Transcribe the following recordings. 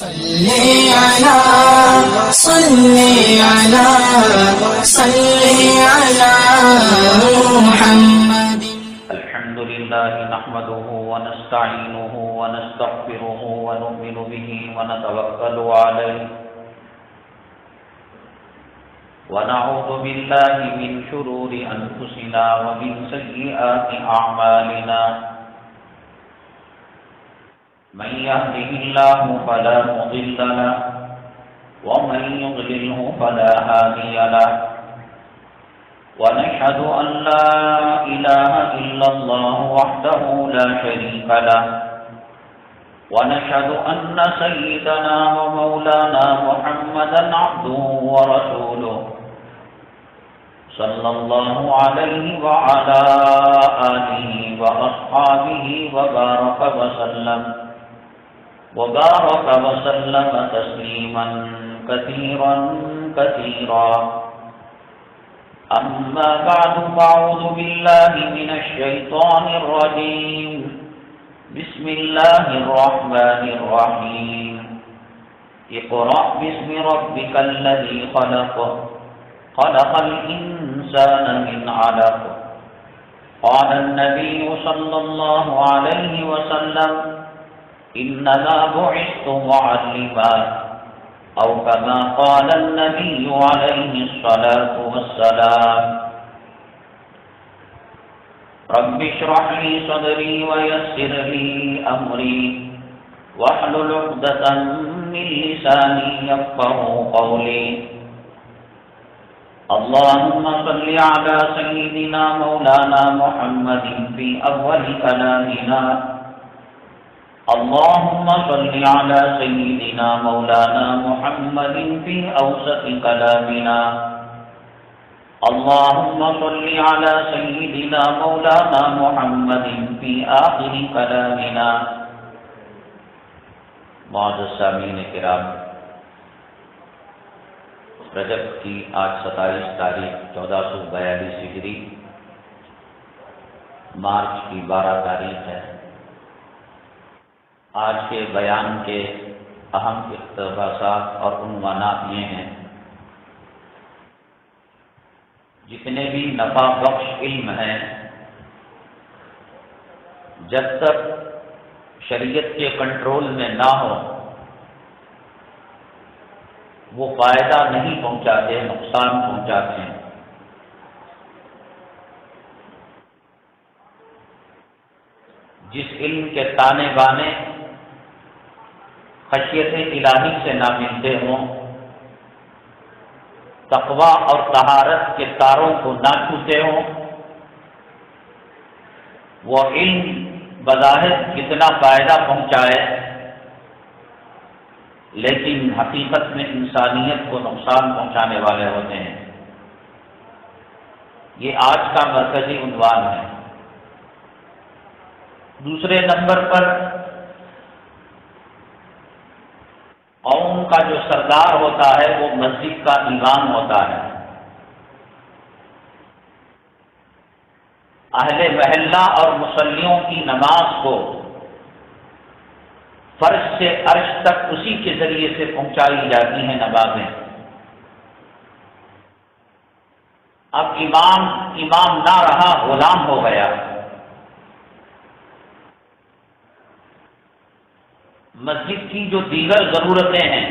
صلی علی محمد. الحمد لله نحمده ونستعينه ونستغفره ونؤمن به ونتوكل عليه ونعوذ بالله من شرور أنفسنا ومن سيئات أعمالنا من يهده الله فلا مضل له ومن يضلله فلا هادي له ونشهد أن لا إله إلا الله وحده لا شريك له ونشهد أن سيدنا ومولانا محمدا عبده ورسوله صلى الله عليه وعلى آله وأصحابه وبارك وسلم تسليما كثيرا كثيرا. أما بعد فأعوذ بالله من الشيطان الرجيم. بسم الله الرحمن الرحيم. اقرأ باسم ربك الذي خلق الإنسان من علق. قال النبي صلى الله عليه وسلم إنما بعثت معلما أو كما قال النبي عليه الصلاة والسلام. رب اشرح لي صدري ويسر لي أمري واحلل عقدة من لساني يفقهوا قولي. اللهم صل على سيدنا مولانا محمد في أول كلامنا. اللهم صل على سيدنا مولانا محمد في أوسط كلامنا. اللهم صل على سيدنا مولانا محمد في آخر كلامنا. معزز سامعین کرام، رجب کی آج 27 تاریخ 1442 ہجری، مارچ کی 12 تاریخ ہے. آج کے بیان کے اہم اقتباسات اور عنوانات یہ ہیں: جتنے بھی نفع بخش علم ہیں، جب تک شریعت کے کنٹرول میں نہ ہو وہ فائدہ نہیں پہنچاتے، نقصان پہنچاتے ہیں. جس علم کے تانے بانے خشیت الہی سے نہ ملتے ہوں، تقوی اور طہارت کے تاروں کو نہ چھوتے ہوں، وہ علم بظاہر کتنا فائدہ پہنچائے لیکن حقیقت میں انسانیت کو نقصان پہنچانے والے ہوتے ہیں. یہ آج کا مرکزی عنوان ہے. دوسرے نمبر پر قوم کا جو سردار ہوتا ہے وہ مسجد کا امام ہوتا ہے. اہل محلہ اور مصلیوں کی نماز کو فرش سے عرش تک اسی کے ذریعے سے پہنچائی جاتی ہیں نمازیں. اب امام نہ رہا، غلام ہو گیا. مسجد کی جو دیگر ضرورتیں ہیں،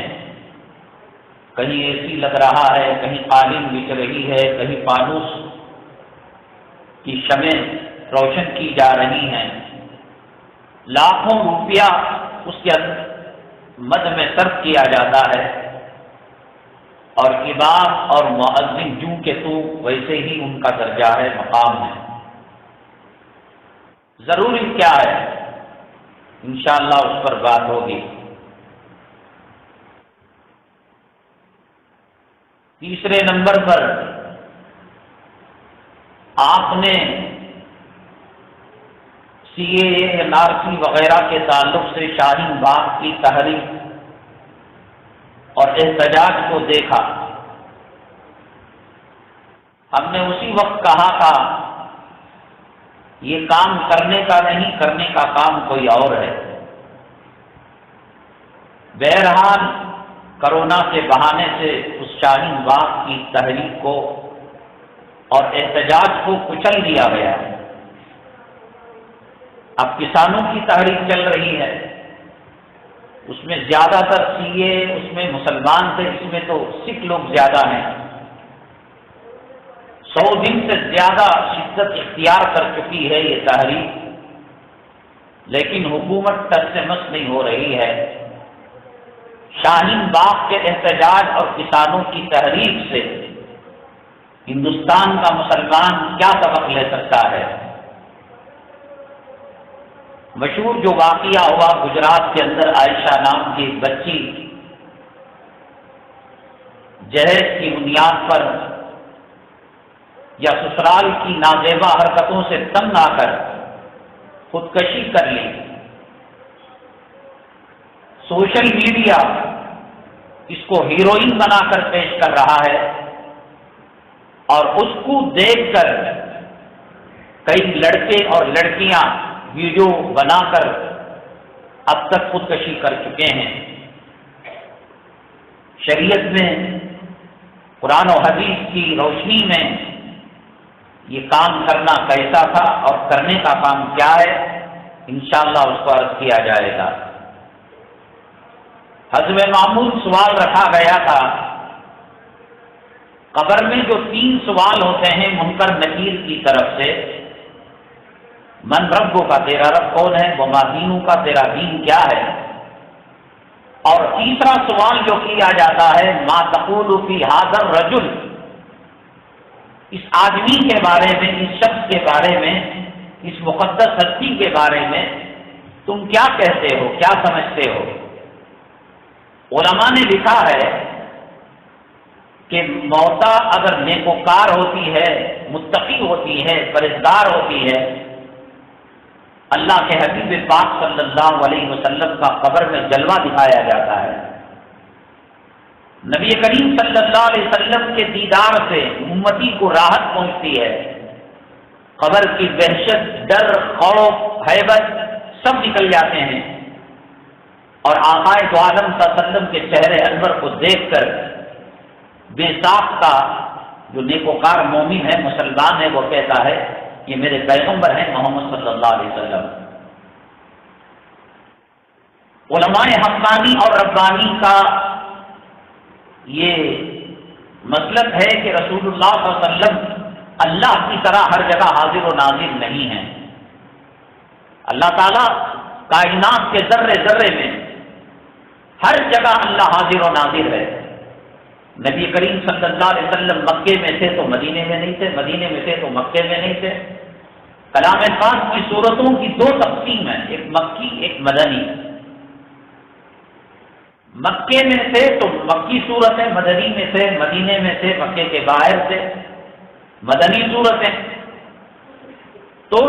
کہیں اے سی لگ رہا ہے، کہیں قالین بچھ رہی ہے، کہیں فانوس کی شمعیں روشن کی جا رہی ہیں، لاکھوں روپیہ اس کے مد میں صرف کیا جاتا ہے، اور امام اور مؤذن جوں کے تو ویسے ہی ان کا درجہ ہے، مقام ہے. ضروری کیا ہے؟ انشاءاللہ اس پر بات ہوگی. تیسرے نمبر پر آپ نے CAA NRC وغیرہ کے تعلق سے شاہین باغ کی تحریک اور احتجاج کو دیکھا. ہم نے اسی وقت کہا تھا یہ کام کرنے کا نہیں، کرنے کا کام کوئی اور ہے. بہرحال کرونا کے بہانے سے اس شاہین باغ کی تحریک کو اور احتجاج کو کچل دیا گیا۔ اب کسانوں کی تحریک چل رہی ہے، اس میں زیادہ تر سیے، اس میں مسلمان تھے، اس میں تو سکھ لوگ زیادہ ہیں۔ 100 دن سے زیادہ شدت اختیار کر چکی ہے یہ تحریک، لیکن حکومت ٹس سے مس نہیں ہو رہی ہے۔ شاہین باغ کے احتجاج اور کسانوں کی تحریک سے ہندوستان کا مسلمان کیا سبق لے سکتا ہے؟ مشہور جو واقعہ ہوا گجرات کے اندر، عائشہ نام کی ایک بچی جہیز کی بنیاد پر یا سسرال کی نازیبا حرکتوں سے تنگ آ کر خودکشی کر لی۔ سوشل میڈیا اس کو ہیروئن بنا کر پیش کر رہا ہے، اور اس کو دیکھ کر کئی لڑکے اور لڑکیاں ویڈیو بنا کر اب تک خودکشی کر چکے ہیں۔ شریعت میں قرآن و حدیث کی روشنی میں یہ کام کرنا کیسا تھا اور کرنے کا کام کیا ہے، انشاءاللہ اس کو عرض کیا جائے گا۔ حزب معمول سوال رکھا گیا تھا، قبر میں جو 3 سوال ہوتے ہیں منکر نکیر کی طرف سے، من ربو کا تیرا رب کون ہے، وما دینو کا تیرا دین کیا ہے، اور تیسرا سوال جو کیا جاتا ہے ما تقول فی ھذا الرجل، اس آدمی کے بارے میں، اس شخص کے بارے میں، اس مقدس ہستی کے بارے میں تم کیا کہتے ہو، کیا سمجھتے ہو؟ علماء نے لکھا ہے کہ موتا اگر نیکوکار ہوتی ہے، متقی ہوتی ہے، پرہیزگار ہوتی ہے، اللہ کے حبیب پاک صلی اللہ علیہ وسلم کا قبر میں جلوہ دکھایا جاتا ہے۔ نبی کریم صلی اللہ علیہ وسلم کے دیدار سے امتی کو راحت پہنچتی ہے، قبر کی وحشت، ڈر، خوف، ہیبت سب نکل جاتے ہیں، اور آقا دو عالم صلی اللہ علیہ وسلم کے چہرے انور کو دیکھ کر بے ساختہ جو نیکوکار مومن ہے، مسلمان ہے، وہ کہتا ہے یہ میرے پیغمبر ہیں محمد صلی اللہ علیہ وسلم۔ علماء حقانی اور ربانی کا یہ مطلب ہے کہ رسول اللہ صلی اللہ علیہ وسلم اللہ کی طرح ہر جگہ حاضر و ناظر نہیں ہیں۔ اللہ تعالیٰ کائنات کے ذرے ذرے میں ہر جگہ اللہ حاضر و ناظر ہے۔ نبی کریم صلی اللہ علیہ وسلم مکے میں تھے تو مدینے میں نہیں تھے، مدینے میں تھے تو مکے میں نہیں تھے۔ کلام پاک کی صورتوں کی 2 تقسیم ہیں، ایک مکی ایک مدنی۔ مکے میں تھے تو مکی صورتیں، مدنی میں تھے، مدینے میں تھے، مکے کے باہر تھے، مدنی صورتیں۔ تو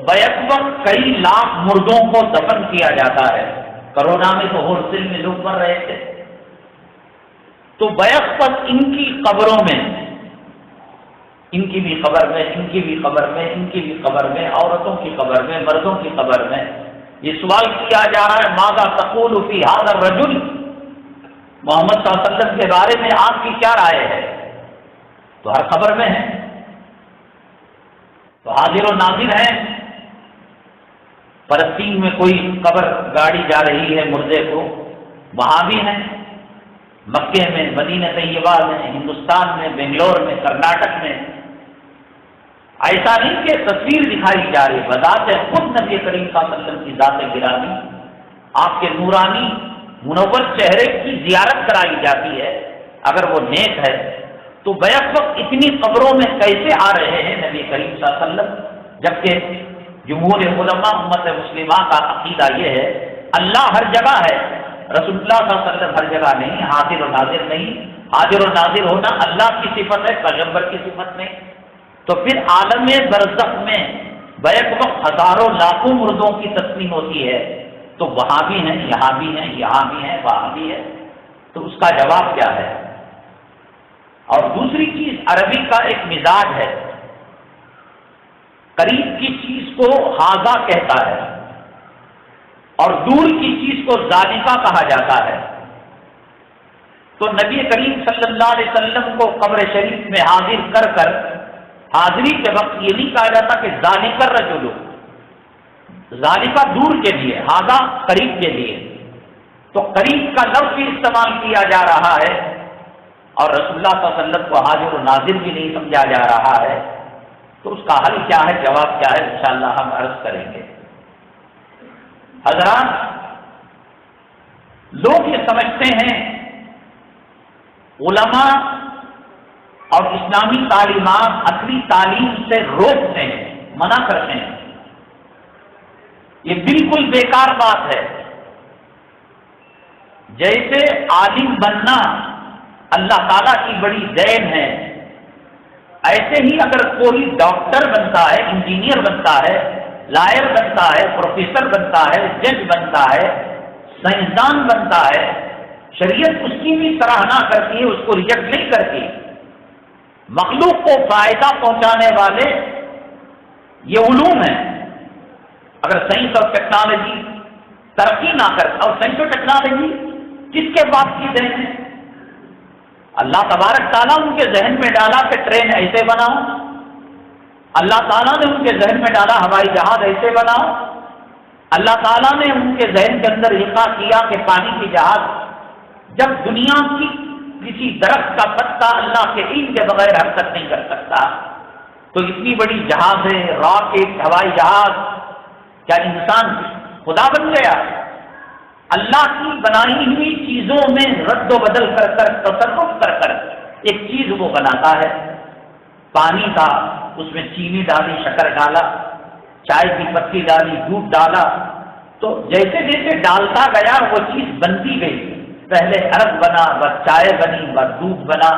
بیک وقت کئی لاکھ مردوں کو دفن کیا جاتا ہے، کرونا میں تو ہول سیل میں لوگ مر رہے تھے، تو بیک وقت ان کی قبروں میں، ان کی بھی قبر میں، ان کی بھی قبر میں، ان کی بھی قبر میں، عورتوں کی قبر میں، مردوں کی قبر میں یہ سوال کیا جا رہا ہے ماذا تقول فی ھذا الرجل، محمد صلی اللہ علیہ وسلم کے بارے میں آپ کی کیا رائے ہے؟ تو ہر خبر میں ہے، تو حاضر و ناظر ہیں۔ فلسطین میں کوئی قبر گاڑی جا رہی ہے مردے کو، وہاں بھی ہیں، مکے میں، مدینہ طیبہ میں، ہندوستان میں، بنگلور میں، کرناٹک میں۔ ایسا نہیں کہ تصویر دکھائی جا رہی، بذات خود نبی کریم صلی اللہ علیہ وسلم کی ذات گرامی، آپ کے نورانی منور چہرے کی زیارت کرائی جاتی ہے۔ اگر وہ نیک ہے تو بیک وقت اتنی قبروں میں کیسے آ رہے ہیں نبی کریم صلی اللہ علیہ وسلم؟ جبکہ جمہور علماء امت مسلمہ کا عقیدہ یہ ہے اللہ ہر جگہ ہے، رسول اللہ صلی اللہ علیہ وسلم ہر جگہ نہیں، حاضر و ناظر نہیں۔ حاضر و ناظر ہونا اللہ کی صفت ہے، پیغمبر کی صفت نہیں۔ تو پھر عالم برزخ میں بیک وقت ہزاروں لاکھوں مردوں کی تسلیم ہوتی ہے، تو وہاں بھی ہیں، یہاں بھی ہیں، یہاں بھی ہیں، وہاں بھی ہے، تو اس کا جواب کیا ہے؟ اور دوسری چیز، عربی کا ایک مزاج ہے، قریب کی چیز کو حاضہ کہتا ہے اور دور کی چیز کو ذالکہ کہا جاتا ہے۔ تو نبی کریم صلی اللہ علیہ وسلم کو قبر شریف میں حاضر کر کر حاضری کے وقت یہ نہیں کہا جاتا کہ ذالک الرجل، ذالکہ دور کے لیے، ہاذا قریب کے لیے، تو قریب کا لفظ بھی استعمال کیا جا رہا ہے اور رسول اللہ صلی اللہ علیہ وسلم کو حاضر و ناظر بھی نہیں سمجھا جا رہا ہے. تو اس کا حل کیا ہے، جواب کیا ہے، انشاءاللہ ہم عرض کریں گے. حضرات، لوگ یہ سمجھتے ہیں، علماء اور اسلامی تعلیمات اصلی تعلیم سے روکتے ہیں، منع کرتے ہیں. یہ بالکل بیکار بات ہے. جیسے عالم بننا اللہ تعالیٰ کی بڑی دین ہے، ایسے ہی اگر کوئی ڈاکٹر بنتا ہے، انجینئر بنتا ہے، لائر بنتا ہے، پروفیسر بنتا ہے، جج بنتا ہے، سائنسدان بنتا ہے، شریعت اس کی بھی سراہنا کرتی ہے، اس کو ریجیکٹ نہیں کرتی. مخلوق کو فائدہ پہنچانے والے یہ علوم ہیں. اگر سائنس اور ٹیکنالوجی ترقی نہ کر، اور سائنس اور ٹیکنالوجی کس کے باپ کی دین ہے؟ اللہ تبارک تعالیٰ ان کے ذہن میں ڈالا کہ ٹرین ایسے بناؤ، اللہ تعالیٰ نے ان کے ذہن میں ڈالا ہوائی جہاز ایسے بناؤ، اللہ تعالیٰ نے ان کے ذہن کے اندر القاء کیا کہ پانی کی جہاز. جب دنیا کی کسی درخت کا پتا اللہ کے علم کے بغیر حرکت نہیں کر سکتا، تو اتنی بڑی جہازیں، راکٹ، ہوائی جہاز، کیا انسان خدا بن گیا؟ اللہ کی بنائی ہوئی چیزوں میں رد و بدل کر کر، تصرف کر کر ایک چیز وہ بناتا ہے. پانی کا، اس میں چینی ڈالی، شکر ڈالا، چائے کی پتی ڈالی، دودھ ڈالا، تو جیسے جیسے ڈالتا گیا وہ چیز بنتی گئی. پہلے عرق بنا، بس چائے بنی، بس دودھ بنا.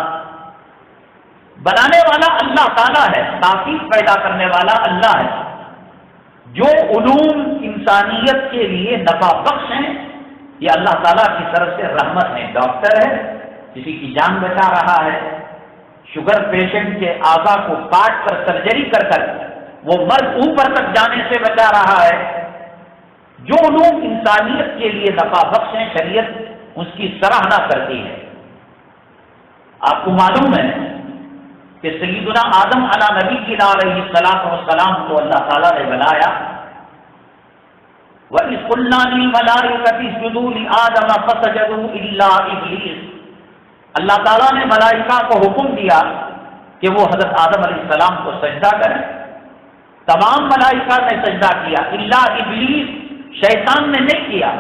بنانے والا اللہ تعالیٰ ہے، تاثیر پیدا کرنے والا اللہ ہے. جو علوم انسانیت کے لیے نفع بخش ہیں، یہ اللہ تعالیٰ کی طرف سے رحمت ہے. ڈاکٹر ہے، کسی کی جان بچا رہا ہے، شوگر پیشنٹ کے اعضاء کو کاٹ کر سرجری کر کر وہ مرض اوپر تک جانے سے بچا رہا ہے. جو علوم انسانیت کے لیے نفع بخش ہیں، شریعت اس کی سراہنا کرتی ہے. آپ کو معلوم ہے کہ سیدنا آدم علیہ نبی کی علیہ الصلوۃ والسلام کو اللہ تعالیٰ نے بنایا. وَإِذْ قُلْنَا لِلْمَلَائِكَةِ اسْجُدُوا لِآدَمَ فَسَجَدُوا إِلَّا إِبْلِيسَ. اللہ تعالیٰ نے ملائکہ کو حکم دیا کہ وہ حضرت آدم علیہ السلام کو سجدہ کریں. تمام ملائکہ نے سجدہ کیا، الا ابلیس، شیطان نے نہیں کیا.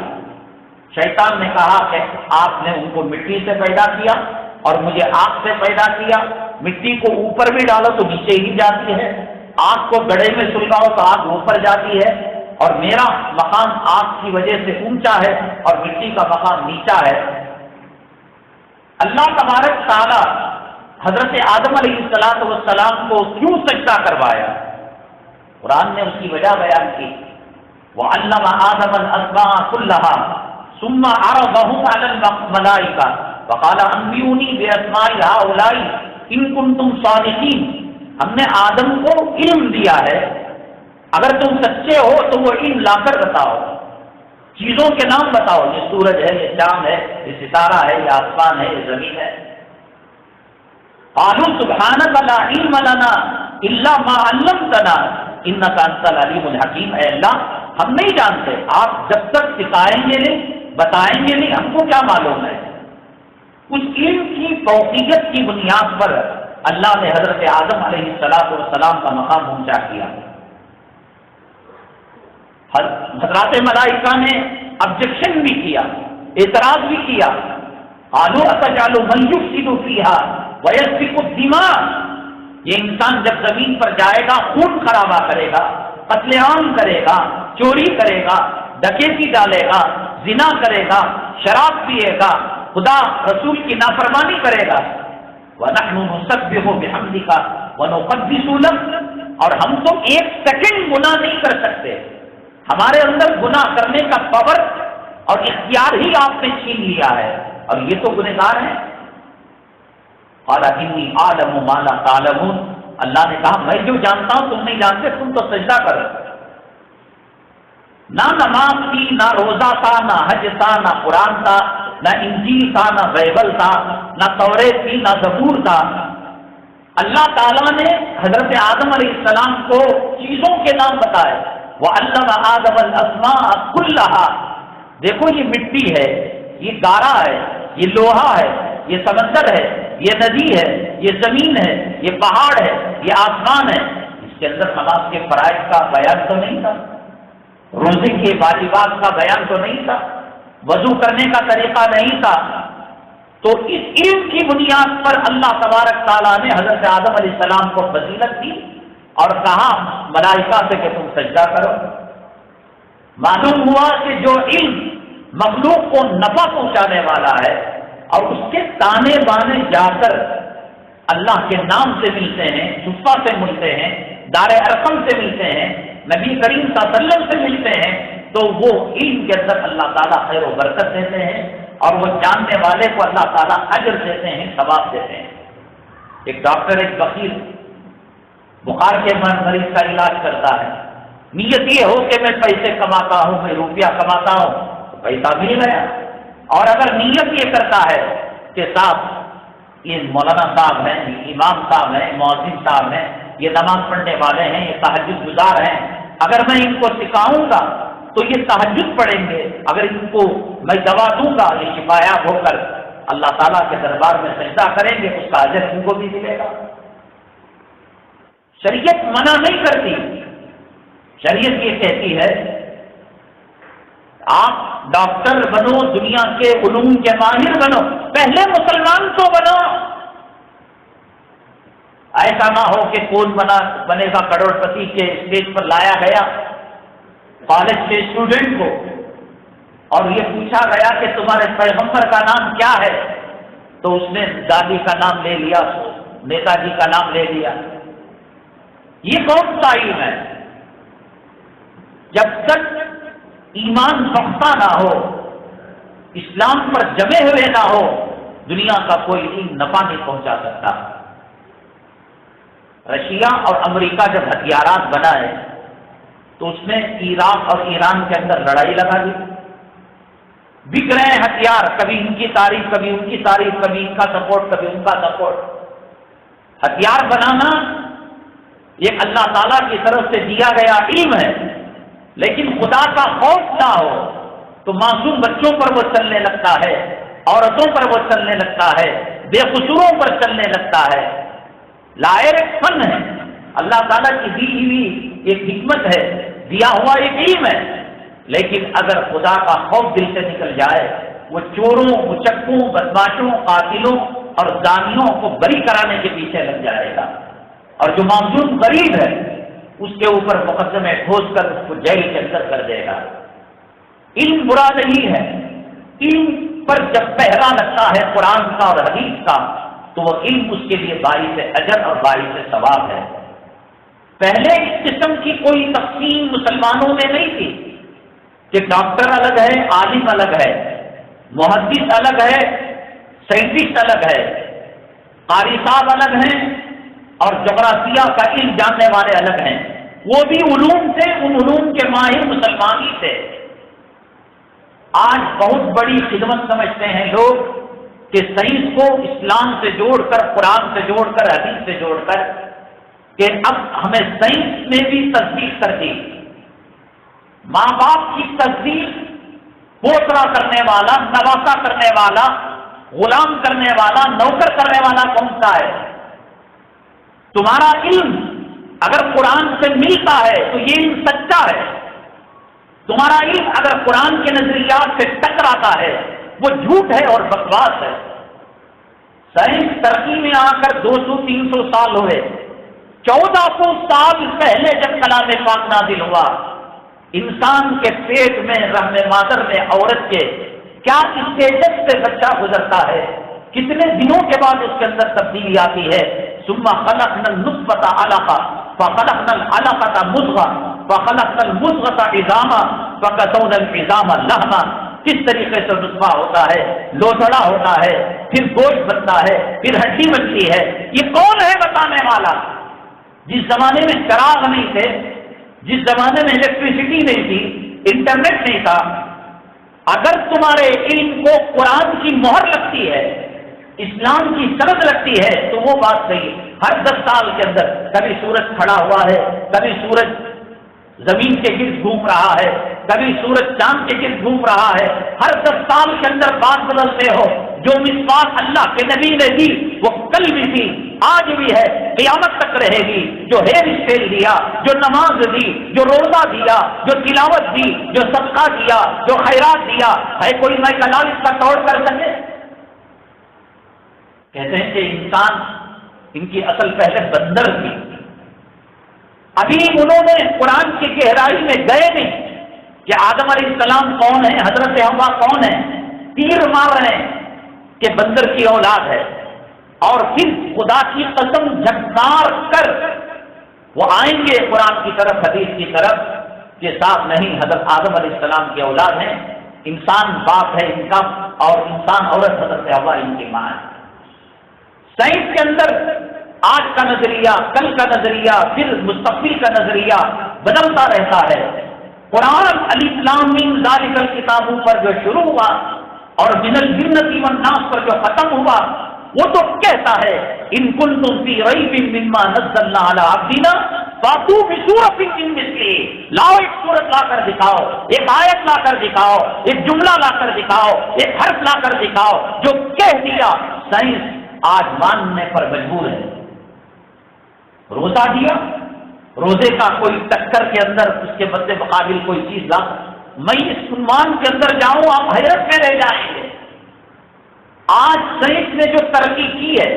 شیطان نے کہا کہ آپ نے ان کو مٹی سے پیدا کیا اور مجھے آگ سے پیدا کیا. مٹی کو اوپر بھی ڈالو تو نیچے ہی جاتی ہے، آگ کو گڑھے میں سلگاؤ تو آگ اوپر جاتی ہے، اور میرا مقام آگ کی وجہ سے اونچا ہے اور مٹی کا مقام نیچا ہے. اللہ تبارک تعالی حضرت آدم علیہ السلام کو کیوں سجدہ کروایا؟ قرآن نے اس کی وجہ بیان کی. وَعَلَّمَ آدَمَ الْأَسْمَاءَ كُلَّهَا ثُمَّ عَرَضَهُمْ عَلَى الْمَلَائِكَةِ وَقَالَ أَنبِئُونِي بِأَسْمَاءِ هَؤُلَاءِ إِن كُنتُمْ صَادِقِينَ. ہم نے آدم کو علم دیا ہے، اگر تم سچے ہو تو وہ علم لا کر بتاؤ، چیزوں کے نام بتاؤ. یہ سورج ہے، یہ چاند ہے، یہ ستارہ ہے، یہ آسمان ہے، یہ زمین ہے. قالوا سبحانك لا علم لنا الا ما علمتنا انك انت العليم الحكيم. اے اللہ، ہم نہیں جانتے، آپ جب تک سکھائیں گے نہیں، بتائیں گے نہیں، ہم کو کیا معلوم ہے. اس علم کی فوقیت کی بنیاد پر اللہ نے حضرت آدم علیہ السلام کا مقام اونچا کیا. حضرات ملائکہ نے آبجیکشن بھی کیا، اعتراض بھی کیا. قالوا اتجعل من يفسد فيها ويسفك الدماء. یہ انسان جب زمین پر جائے گا خون خرابہ کرے گا، قتل عام کرے گا، چوری کرے گا، ڈکیتی ڈالے گا، زنا کرے گا، شراب پیے گا، خدا رسول کی نافرمانی کرے گا. وَنَحْنُ نُسَبِّحُ بِحَمْدِكَ وَنُقَدِّسُ لَكَ. اور ہم تو ایک سیکنڈ گناہ نہیں کر سکتے، ہمارے اندر گناہ کرنے کا پاور اور اختیار ہی آپ نے چھین لیا ہے، اور یہ تو گنہگار ہیں. قَالَ إِنِّي أَعْلَمُ مَا لَا تَعْلَمُونَ. اللہ نے کہا میں جو جانتا ہوں تم نہیں جانتے، تم تو سجدہ کرو. نہ نماز تھی، نہ روزہ تھا، نہ حج تھا، نہ قرآن تھا، نہ انجیل تھا، نہ بائبل تھا، نہ توریت تھی، نہ زبور تھا۔ اللہ تعالیٰ نے حضرت آدم علیہ السلام کو چیزوں کے نام بتائے، وَعَلَّمَ آدَمَ الْأَسْمَاءَ كُلَّهَا۔ دیکھو یہ مٹی ہے، یہ گارا ہے، یہ لوہا ہے، یہ سمندر ہے، یہ ندی ہے، یہ زمین ہے، یہ پہاڑ ہے، یہ آسمان ہے۔ اس کے اندر نماز کے فرائض کا بیان تو نہیں تھا، روزے کے واجبات کا بیان تو نہیں تھا، وضو کرنے کا طریقہ نہیں تھا۔ تو اس علم کی بنیاد پر اللہ تبارک تعالیٰ نے حضرت آدم علیہ السلام کو فضیلت دی اور کہا ملائکہ سے کہ تم سجدہ کرو۔ معلوم ہوا کہ جو علم مخلوق کو نفع پہنچانے والا ہے اور اس کے تانے بانے جا کر اللہ کے نام سے ملتے ہیں، صفہ سے ملتے ہیں، دار ارقم سے ملتے ہیں، نبی کریم صلی اللہ علیہ وسلم سے ملتے ہیں، تو وہ علم کے اندر اللہ تعالیٰ خیر و برکت دیتے ہیں اور وہ جاننے والے کو اللہ تعالیٰ اجر دیتے ہیں، ثواب دیتے ہیں۔ ایک ڈاکٹر ایک فقیر بخار کے مریض کا علاج کرتا ہے، نیت یہ ہو کہ میں پیسے کماتا ہوں، میں روپیہ کماتا ہوں، تو پیسہ مل گیا۔ اور اگر نیت یہ کرتا ہے کہ صاحب یہ مولانا صاحب ہیں، یہ امام صاحب ہیں، مؤذن صاحب ہیں، یہ نماز پڑھنے والے ہیں، یہ تہجد گزار ہیں، اگر میں ان کو سکھاؤں گا تو یہ تہجد پڑھیں گے، اگر ان کو میں دوا دوں گا یہ شفایاب ہو کر اللہ تعالیٰ کے دربار میں سجدہ کریں گے، اس کا اجر ان کو بھی ملے گا۔ شریعت منع نہیں کرتی، شریعت یہ کہتی ہے آپ ڈاکٹر بنو، دنیا کے علوم کے ماہر بنو، پہلے مسلمان تو بنو۔ ایسا نہ ہو کہ کون بنے گا کروڑ پتی کے اسٹیج پر لایا گیا کالج کے اسٹوڈنٹ کو اور یہ پوچھا گیا کہ تمہارے پیغمبر کا نام کیا ہے، تو اس نے دادی کا نام لے لیا، نیتا جی کا نام لے لیا۔ یہ کون سا علم ہے؟ جب تک ایمان پختہ نہ ہو، اسلام پر جمے ہوئے نہ ہو، دنیا کا کوئی علم نفع نہیں پہنچا سکتا۔ رشیا اور امریکہ جب ہتھیارات بنائے تو اس میں عراق اور ایران کے اندر لڑائی لگا دی، بک رہے ہیں ہتھیار، کبھی ان کی تعریف، کبھی ان کی تعریف، کبھی ان کا سپورٹ، کبھی ان کا سپورٹ۔ ہتھیار بنانا یہ اللہ تعالیٰ کی طرف سے دیا گیا علم ہے، لیکن خدا کا خوف نہ ہو تو معصوم بچوں پر وہ چلنے لگتا ہے، عورتوں پر وہ چلنے لگتا ہے، بے قصوروں پر چلنے لگتا ہے۔ لائر فن ہے، اللہ تعالیٰ کی دی ہوئی ایک حکمت ہے، دیا ہوا ایک علم ہے، لیکن اگر خدا کا خوف دل سے نکل جائے وہ چوروں، مچکوں، بدماشوں، قاتلوں اور زانیوں کو بری کرانے کے پیچھے لگ جائے گا، اور جو معصوم غریب ہے اس کے اوپر مقدمے ٹھوس کر اس کو جیل کے اندر کر دے گا۔ علم برا نہیں ہے، علم پر جب پہرا لگتا ہے قرآن کا اور حدیث کا تو وہ علم اس کے لیے باعث اجر اور باعث ثواب ہے۔ پہلے اس قسم کی کوئی تقسیم مسلمانوں میں نہیں تھی کہ ڈاکٹر الگ ہے، عالم الگ ہے، محدث الگ ہے، سائنٹسٹ الگ ہے، قاری صاحب الگ ہیں اور جغرافیہ کا علم جاننے والے الگ ہیں۔ وہ بھی علوم تھے، ان علوم کے ماہر مسلمان ہی تھے۔ آج بہت بڑی خدمت سمجھتے ہیں لوگ کہ سائنس کو اسلام سے جوڑ کر، قرآن سے جوڑ کر، حدیث سے جوڑ کر، کہ اب ہمیں سائنس میں بھی تصدیق کر دی۔ ماں باپ کی تصدیق پوترا کرنے والا، نواسا کرنے والا، غلام کرنے والا، نوکر کرنے والا کون سا ہے؟ تمہارا علم اگر قرآن سے ملتا ہے تو یہ علم سچا ہے، تمہارا علم اگر قرآن کے نظریات سے ٹکراتا ہے وہ جھوٹ ہے اور بکواس ہے۔ سائنس ترقی میں آ کر 200-300 سال ہوئے، 1400 سال پہلے جب کلام پاک نازل ہوا، انسان کے پیٹ میں رحم مادر میں عورت کے کیا اسٹیجز سے بچہ گزرتا ہے، کتنے دنوں کے بعد اس کے اندر تبدیلی آتی ہے۔ ثم خلقنا النطفة علقة فخلقنا العلقة مضغة فخلقنا المضغة عظاما فكسونا العظام لحما۔ کس طریقے سے نطفہ ہوتا ہے، لوتھڑا ہوتا ہے، پھر گوشت بنتا ہے، پھر ہڈی بنتی ہے۔ یہ کون ہے بتانے والا؟ جس زمانے میں چراغ نہیں تھے، جس زمانے میں الیکٹریسٹی نہیں تھی، انٹرنیٹ نہیں تھا، اگر تمہارے علم کو قرآن کی مہر لگتی ہے، اسلام کی سند لگتی ہے، تو وہ بات صحیح ہے۔ ہر 10 سال کے اندر کبھی سورج کھڑا ہوا ہے، کبھی سورج زمین کے گرد گھوم رہا ہے، کبھی سورج چاند کے گرد گھوم رہا ہے، ہر 10 سال کے اندر بات بدلتے ہو۔ جو مسواک اللہ کے نبی نے دی وہ کل بھی تھی، آج بھی ہے، قیامت تک رہے گی۔ جو ہیئر اسٹائل دیا، جو نماز دی، جو روزہ دیا، جو تلاوت دی، جو صدقہ دیا، جو خیرات دیا، ہے کوئی میں کلام اس کا توڑ کر سکے؟ کہتے ہیں کہ انسان ان کی اصل پہلے بندر تھی، ابھی انہوں نے قرآن کی گہرائی میں گئے نہیں کہ آدم علیہ السلام کون ہے، حضرت حوا کون ہے، تیر مار رہے ہیں کہ بندر کی اولاد ہے، اور پھر خدا کی قسم جھٹکار کر وہ آئیں گے قرآن کی طرف، حدیث کی طرف کہ صاحب نہیں، حضرت آدم علیہ السلام کی اولاد ہیں، انسان باپ ہے ان کا اور انسان عورت حضرت حوا ان کی ماں ہے۔ سائنس کے اندر آج کا نظریہ، کل کا نظریہ، پھر مستقبل کا نظریہ بدلتا رہتا ہے۔ قرآن الف لام میم ذالک الکتاب پر جو شروع ہوا اور من الجنۃ والناس پر جو ختم ہوا، وہ تو کہتا ہے ان کنتم فی ریب مما نزلنا علی عبدنا فاتوا بسورۃ من مثلہ، لاؤ ایک سورت لا کر دکھاؤ، ایک آیت لا کر دکھاؤ، ایک جملہ لا کر دکھاؤ، ایک حرف لا کر دکھاؤ۔ جو کہہ دیا سائنس آج ماننے پر مجبور ہے۔ روزہ دیا، روزے کا کوئی ٹکر کے اندر اس کے بدلے مقابل کوئی چیز لا، میں اس عنوان کے اندر جاؤں آپ حیرت میں رہ جائیں گے۔ آج سائنس نے جو ترقی کی ہے،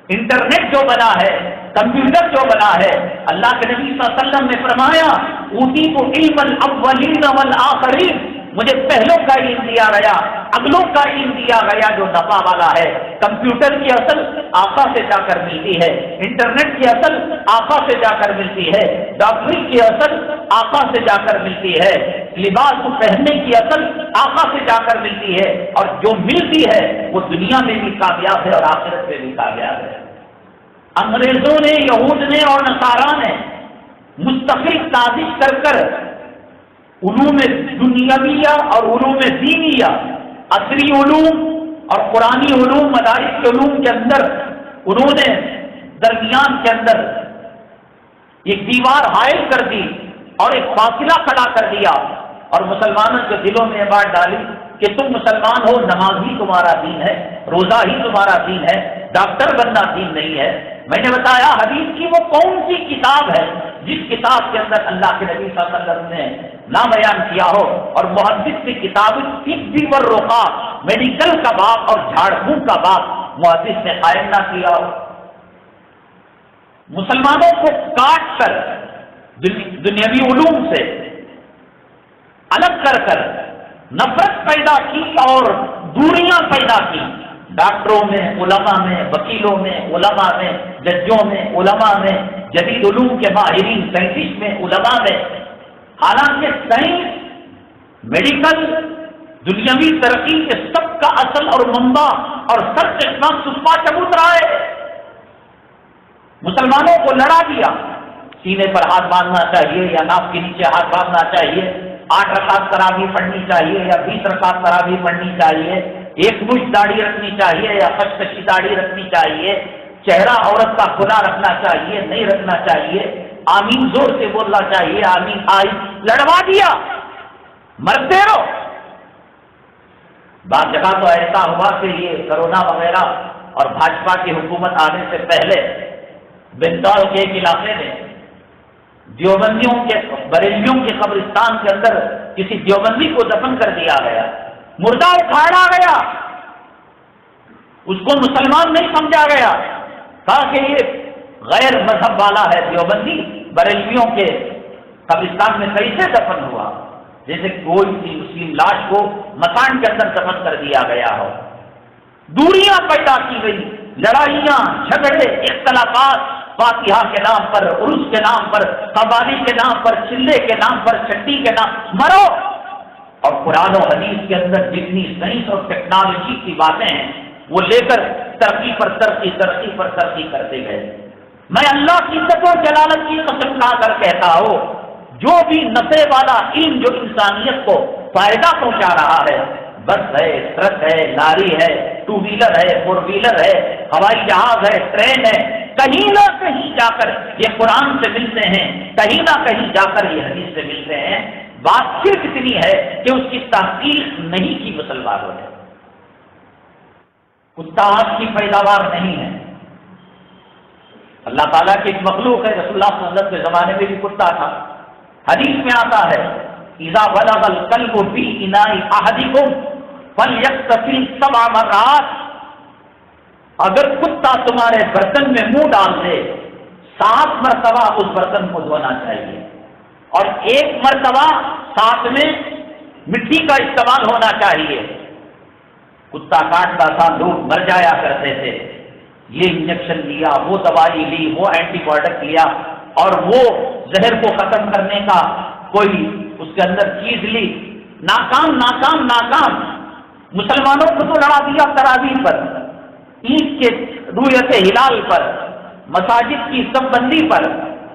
انٹرنیٹ جو بنا ہے، کمپیوٹر جو بنا ہے، اللہ کے نبی صلی اللہ علیہ وسلم نے فرمایا اوتیت علم الاولین والآخرین، مجھے پہلوں کا علم دیا گیا، اگلوں کا علم دیا گیا جو نفع والا ہے۔ کمپیوٹر کی اصل آقا سے جا کر ملتی ہے، انٹرنیٹ کی اصل آقا سے جا کر ملتی ہے، ڈاکٹری کی اصل آقا سے جا کر ملتی ہے، لباس پہننے کی اصل آقا سے جا کر ملتی ہے، اور جو ملتی ہے وہ دنیا میں بھی کامیاب ہے اور آخرت میں بھی کامیاب ہے۔ انگریزوں نے، یہود نے اور نصارا نے مستقل سازش کر کر علوم دنیاویہ اور علوم دینیہ، عصری علوم اور قرآنی علوم، مدارس کے علوم کے اندر انہوں نے درمیان کے اندر ایک دیوار حائل کر دی اور ایک فاصلہ کھڑا کر دیا، اور مسلمانوں کے دلوں میں یہ بات ڈالی کہ تم مسلمان ہو، نماز ہی تمہارا دین ہے، روزہ ہی تمہارا دین ہے، ڈاکٹر بننا دین نہیں ہے۔ میں نے بتایا حدیث کی وہ کون سی کتاب ہے جس کتاب کے اندر اللہ کے نبی صلی اللہ علیہ وسلم نے نہ بیان کیا ہو، اور محدث کی کتاب طب والرقا، میڈیکل کا باب اور جھاڑ پھونک کا باب محدث نے قائم نہ کیا ہو۔ مسلمانوں کو کاٹ کر دنیاوی علوم سے الگ کر کر نفرت پیدا کی اور دوریاں پیدا کی، ڈاکٹروں میں، علماء میں، وکیلوں میں، علماء میں، ججوں میں، علماء میں، جدید علوم کے ماہرین، سائنٹسٹ میں، علماء میں۔ حالانکہ سائنس، میڈیکل، دنیاوی ترقی کے سب کا اصل اور منبع اور سب سے سپا چبوت رہا ہے۔ مسلمانوں کو لڑا دیا، سینے پر ہاتھ باندھنا چاہیے یا ناف کے نیچے ہاتھ باندھنا چاہیے، 8 رکعت تراویح پڑھنی چاہیے یا 20 رکعت تراویح پڑھنی چاہیے، ایک مشت داڑھی رکھنی چاہیے یا خشخشی داڑھی رکھنی چاہیے، چہرہ عورت کا کھلا رکھنا چاہیے نہیں رکھنا چاہیے، آمین زور سے بولنا چاہیے، آمین آئی، لڑوا دیا، مرتے رہو۔ بعض جگہ تو ایسا ہوا کہ یہ کرونا وغیرہ اور بھاجپا کی حکومت آنے سے پہلے بندال کے ایک علاقے میں دیوبندیوں کے، بریلیوں کے قبرستان کے اندر کسی دیوبندی کو دفن کر دیا گیا، مردہ اٹھایا گیا، اس کو مسلمان نہیں سمجھا گیا، کہا کہ یہ غیر مذہب والا ہے دیوبندی، بریلیوں کے قبرستان میں کیسے دفن ہوا؟ جیسے کوئی سی مسلم لاش کو مکان کے اندر دفن کر دیا گیا ہو۔ دوریاں پیدا کی گئی، لڑائیاں، جھگڑے، اختلافات، فاتحہ کے نام پر، عرس کے نام پر، قوالی کے نام پر، چلے کے نام پر، چٹی کے نام، مرو۔ اور قرآن و حدیث کے اندر جتنی سائنس اور ٹیکنالوجی کی باتیں ہیں وہ لے کر ترقی پر ترقی، ترقی پر ترقی کرتے گئے۔ میں اللہ کی عزت و جلالت کی قسم کھا کر کہتا ہوں، جو بھی نفع والا علم جو انسانیت کو فائدہ پہنچا رہا ہے، بس ہے، ٹرک ہے، لاری ہے، ٹو ویلر ہے، فور ویلر ہے، ہوائی جہاز ہے، ٹرین ہے، کہیں نہ کہیں جا کر یہ قرآن سے ملتے ہیں، کہیں نہ کہیں جا کر یہ حدیث سے ملتے ہیں. بات صرف اتنی ہے کہ اس کی تحقیق نہیں کی مسلمانوں نے. کتا آج کی پیداوار نہیں ہے. اللہ تعالیٰ کی ایک مخلوق ہے. رسول اللہ صلی اللہ علیہ وسلم کے زمانے میں بھی کتا تھا. حدیث میں آتا ہے اذا بلغ الكلب في اناء احدكم فليغتسل 7 مرات. اگر کتا تمہارے برتن میں منہ ڈال دے 7 مرتبہ اس برتن کو دھونا چاہیے، اور 1 مرتبہ ساتھ میں مٹی کا استعمال ہونا چاہیے. کتا کاٹتا تھا، لوگ مر جایا کرتے تھے. یہ انجیکشن لیا، وہ دوائی لی، وہ اینٹی بایوٹک لیا، اور وہ زہر کو ختم کرنے کا کوئی اس کے اندر چیز لی. ناکام ناکام ناکام. مسلمانوں کو تو لڑا دیا تراویح پر، عید کے رویت ہلال پر، مساجد کی سب بندی پر،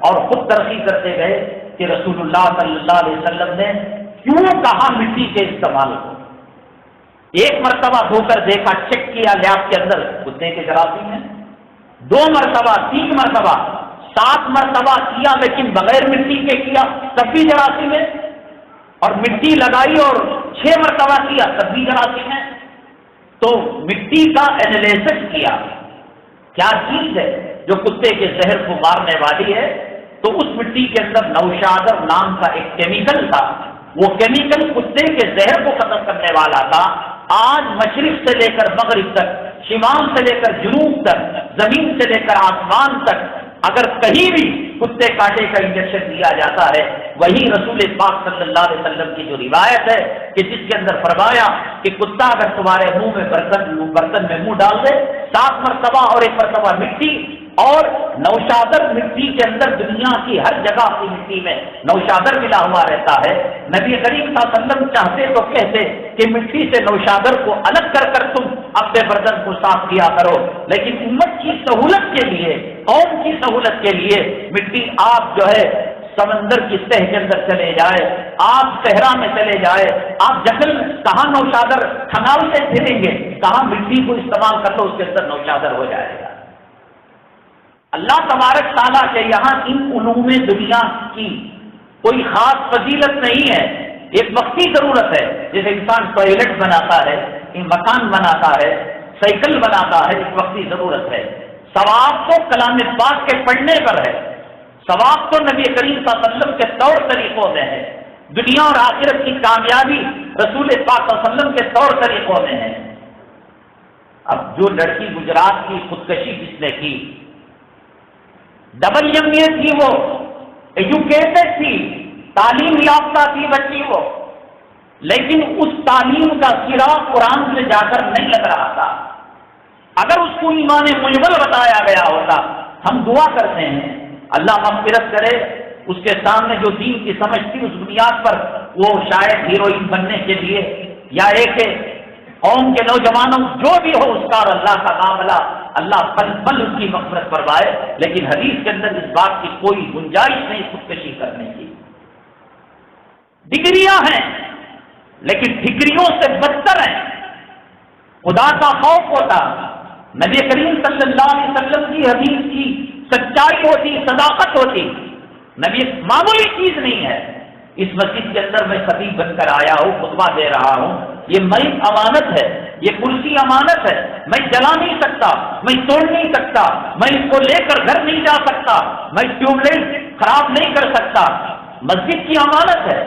اور خود ترقی کرتے گئے کہ رسول اللہ صلی اللہ علیہ وسلم نے کیوں کہا مٹی کے استعمال کو. 1 مرتبہ دھو کر دیکھا، چیک کیا لیاب کے اندر کتے کے جراثیم ہیں. 2 مرتبہ، 3 مرتبہ، 7 مرتبہ کیا لیکن بغیر مٹی کے کیا تب بھی جراثیم ہے، اور مٹی لگائی اور 6 مرتبہ کیا تب بھی جراثیم ہے. تو مٹی کا انالیسس کیا کیا چیز ہے جو کتے کے زہر کو مارنے والی ہے. تو اس مٹی کے اندر نوشادر نام کا ایک کیمیکل تھا. وہ کیمیکل کتے کے زہر کو ختم کرنے والا تھا. آج مشرق سے لے کر مغرب تک، شمال سے لے کر جنوب تک، زمین سے لے کر آسمان تک، اگر کہیں بھی کتے کاٹے کا انجیکشن دیا جاتا ہے، وہی رسول پاک صلی اللہ علیہ وسلم کی جو روایت ہے کہ جس کے اندر فرمایا کہ کتا اگر تمہارے منہ میں برتن میں منہ ڈال دے 7 مرتبہ اور 1 مرتبہ مٹی، اور نوشادر مٹی کے اندر دنیا کی ہر جگہ کی مٹی میں نوشادر ملا ہوا رہتا ہے. نبی کریم صلی اللہ علیہ وسلم چاہتے تو کہتے کہ مٹی سے نوشادر کو الگ کر کر تم اپنے برتن کو صاف کیا کرو، لیکن امت کی سہولت کے لیے، قوم کی سہولت کے لیے مٹی آپ جو ہے سمندر کی تہ کے اندر چلے جائے، آپ صحرا میں چلے جائے، آپ جنگل کہاں نوشادر کھنالتے پھریں گے، کہاں مٹی کو استعمال کر لو اس کے اندر نوشادر ہو جائے گا. اللہ تبارک تعالیٰ کے یہاں ان علوم دنیا کی کوئی خاص فضیلت نہیں ہے. ایک وقتی ضرورت ہے. جیسے انسان ٹوائلٹ بناتا ہے، مکان بناتا ہے، سائیکل بناتا ہے، ایک وقتی ضرورت ہے. ثواب تو کلام پاک کے پڑھنے پر ہے. ثواب تو نبی کریم صلی اللہ علیہ وسلم کے طور طریقوں میں ہے. دنیا اور آخرت کی کامیابی رسول پاک صلی اللہ علیہ وسلم کے طور طریقوں میں ہے. اب جو لڑکی گجرات کی خودکشی جس نے کی، ڈبل ایم اے تھی، وہ ایجوکیٹڈ تھی، تعلیم یافتہ تھی بچی وہ، لیکن اس تعلیم کا سرا قرآن سے جا کر نہیں لگ رہا تھا. اگر اس کو ایمان مجمل بتایا گیا ہوتا. ہم دعا کرتے ہیں اللہ مغفرت کرے، اس کے سامنے جو دین کی سمجھ تھی اس بنیاد پر وہ شاید ہیروئن بننے کے لیے، یا ایک قوم کے نوجوانوں جو بھی ہو اس کا اور اللہ کا معاملہ، اللہ پل پل اس کی مغفرت فرمائے. لیکن حدیث کے اندر اس بات کی کوئی گنجائش نہیں خودکشی کرنے کی. ڈگریاں ہیں لیکن ڈگریوں سے بدتر ہیں. خدا کا خوف ہوتا، نبی کریم صلی اللہ علیہ وسلم کی حدیث کی سچائی ہوتی، صداقت ہوتی. نبی معمولی چیز نہیں ہے. اس مسجد کے اندر میں خطیب بن کر آیا ہوں، خطبہ دے رہا ہوں، یہ میت امانت ہے، یہ کرسی امانت ہے. میں جلا نہیں سکتا، میں توڑ نہیں سکتا، میں اس کو لے کر گھر نہیں جا سکتا، میں ٹیوب لائٹ خراب نہیں کر سکتا. مسجد کی امانت ہے.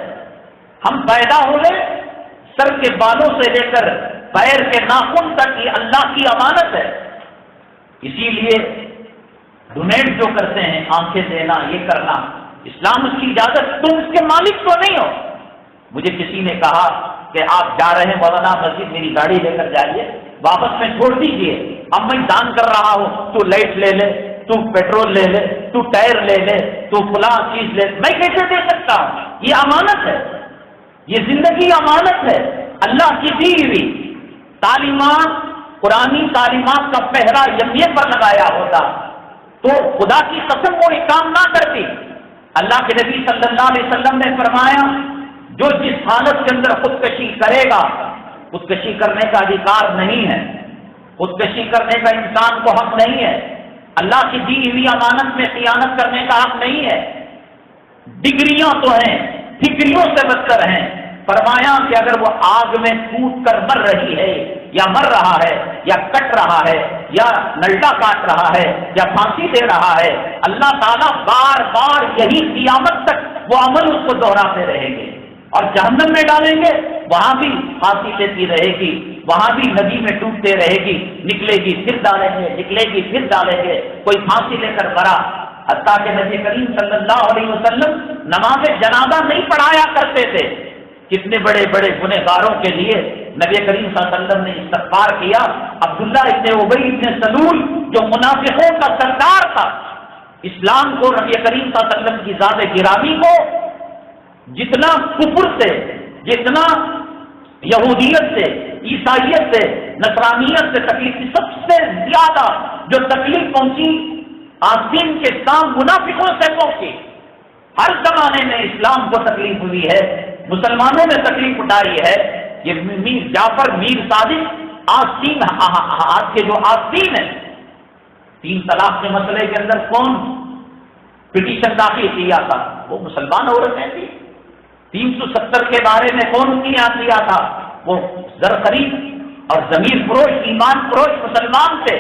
ہم پیدا ہوئے، سر کے بالوں سے لے کر پیر کے ناخن تک یہ اللہ کی امانت ہے. اسی لیے ڈونیٹ جو کرتے ہیں، آنکھیں دینا، یہ کرنا، اسلام اس کی اجازت، تم اس کے مالک تو نہیں ہو. مجھے کسی نے کہا کہ آپ جا رہے ہیں مولانا مسجد، میری گاڑی لے کر جائیے، واپس میں چھوڑ دیجیے. اب میں دان کر رہا ہوں، تو لائٹ لے لے، تو پیٹرول لے لے، تو ٹائر لے لے، تو فلاں چیز لے. میں کیسے دے سکتا ہوں؟ یہ امانت ہے، یہ زندگی امانت ہے، اللہ کی دی ہوئی. تعلیمات، قرآنی تعلیمات کا پہرا یہ پر لگایا ہوتا تو خدا کی قسم وہ ایک کام نہ کرتی. اللہ کے نبی صلی اللہ علیہ وسلم نے فرمایا جو جس حالت کے اندر خودکشی کرے گا، خودکشی کرنے کا ادھیکار نہیں ہے، خودکشی کرنے کا انسان کو حق نہیں ہے، اللہ کی دی ہوئی امانت میں خیانت کرنے کا حق نہیں ہے۔ ڈگریاں تو ہیں، ٹھکریوں سے بدتر ہیں۔ فرمایا کہ اگر وہ آگ میں کود کر مر رہی ہے یا مر رہا ہے یا کٹ رہا ہے یا نلڈا کاٹ رہا ہے یا پھانسی دے رہا ہے، اللہ تعالیٰ بار بار یہی قیامت تک وہ عمل اس کو دہراتے رہیں گے، اور جہنم میں ڈالیں گے، وہاں بھی پھانسی دیتی رہے گی، وہاں بھی ندی میں ڈوبتے رہے گی، نکلے گی پھر ڈالیں گے، نکلے گی پھر ڈالیں گے، کوئی پھانسی لے کر مرا۔ حتیٰ کہ نبی کریم صلی اللہ علیہ وسلم نماز جنازہ نہیں پڑھایا کرتے تھے۔ کتنے بڑے بڑے گنہگاروں کے لیے نبی کریم صلی اللہ علیہ وسلم نے استغفار کیا۔ عبداللہ ابن ابی ابن سلول جو منافقوں کا سردار تھا، اسلام کو، نبی کریم صلی اللہ علیہ وسلم کی ذات گرامی کو جتنا کفر سے، جتنا یہودیت سے، عیسائیت سے، نصرانیت سے تکلیف، سب سے زیادہ جو تکلیف پہنچی آستین کے سام منافقوں سے پہنچی۔ ہر زمانے میں اسلام کو تکلیف ہوئی ہے، مسلمانوں نے تکلیف اٹھائی ہے۔ یہ میر جعفر، میر صادق، آستین، آج کے جو آستین ہے، 3 طلاق کے مسئلے کے اندر کون پٹیشن داخل کیا تھا؟ وہ مسلمان عورتیں تھی۔ 370 کے بارے میں کون کی یاد کیا تھا؟ وہ زرخری اور ضمیر فروش، ایمان فروش مسلمان تھے۔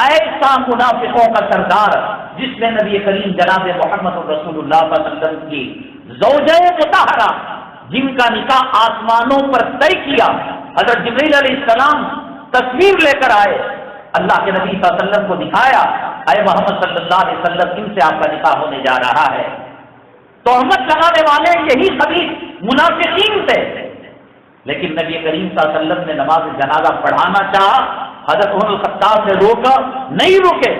ایسا منافقوں کا سردار جس نے نبی کریم جناب محمد رسول اللہ صلی اللہ علیہ وسلم کی زوجہ مطہرہ، جن کا نکاح آسمانوں پر طے کیا، حضرت جبریل علیہ السلام تصویر لے کر آئے، اللہ کے نبی صلی اللہ علیہ وسلم کو دکھایا، اے محمد صلی اللہ علیہ وسلم، ان سے آپ کا نکاح ہونے جا رہا ہے۔ تہمت لگانے والے یہی خبیث منافقین تھے، لیکن نبی کریم صلی اللہ علیہ وسلم نے نماز جنازہ پڑھانا چاہا، حضرت عمر الخطاب سے روکا، نہیں روکے،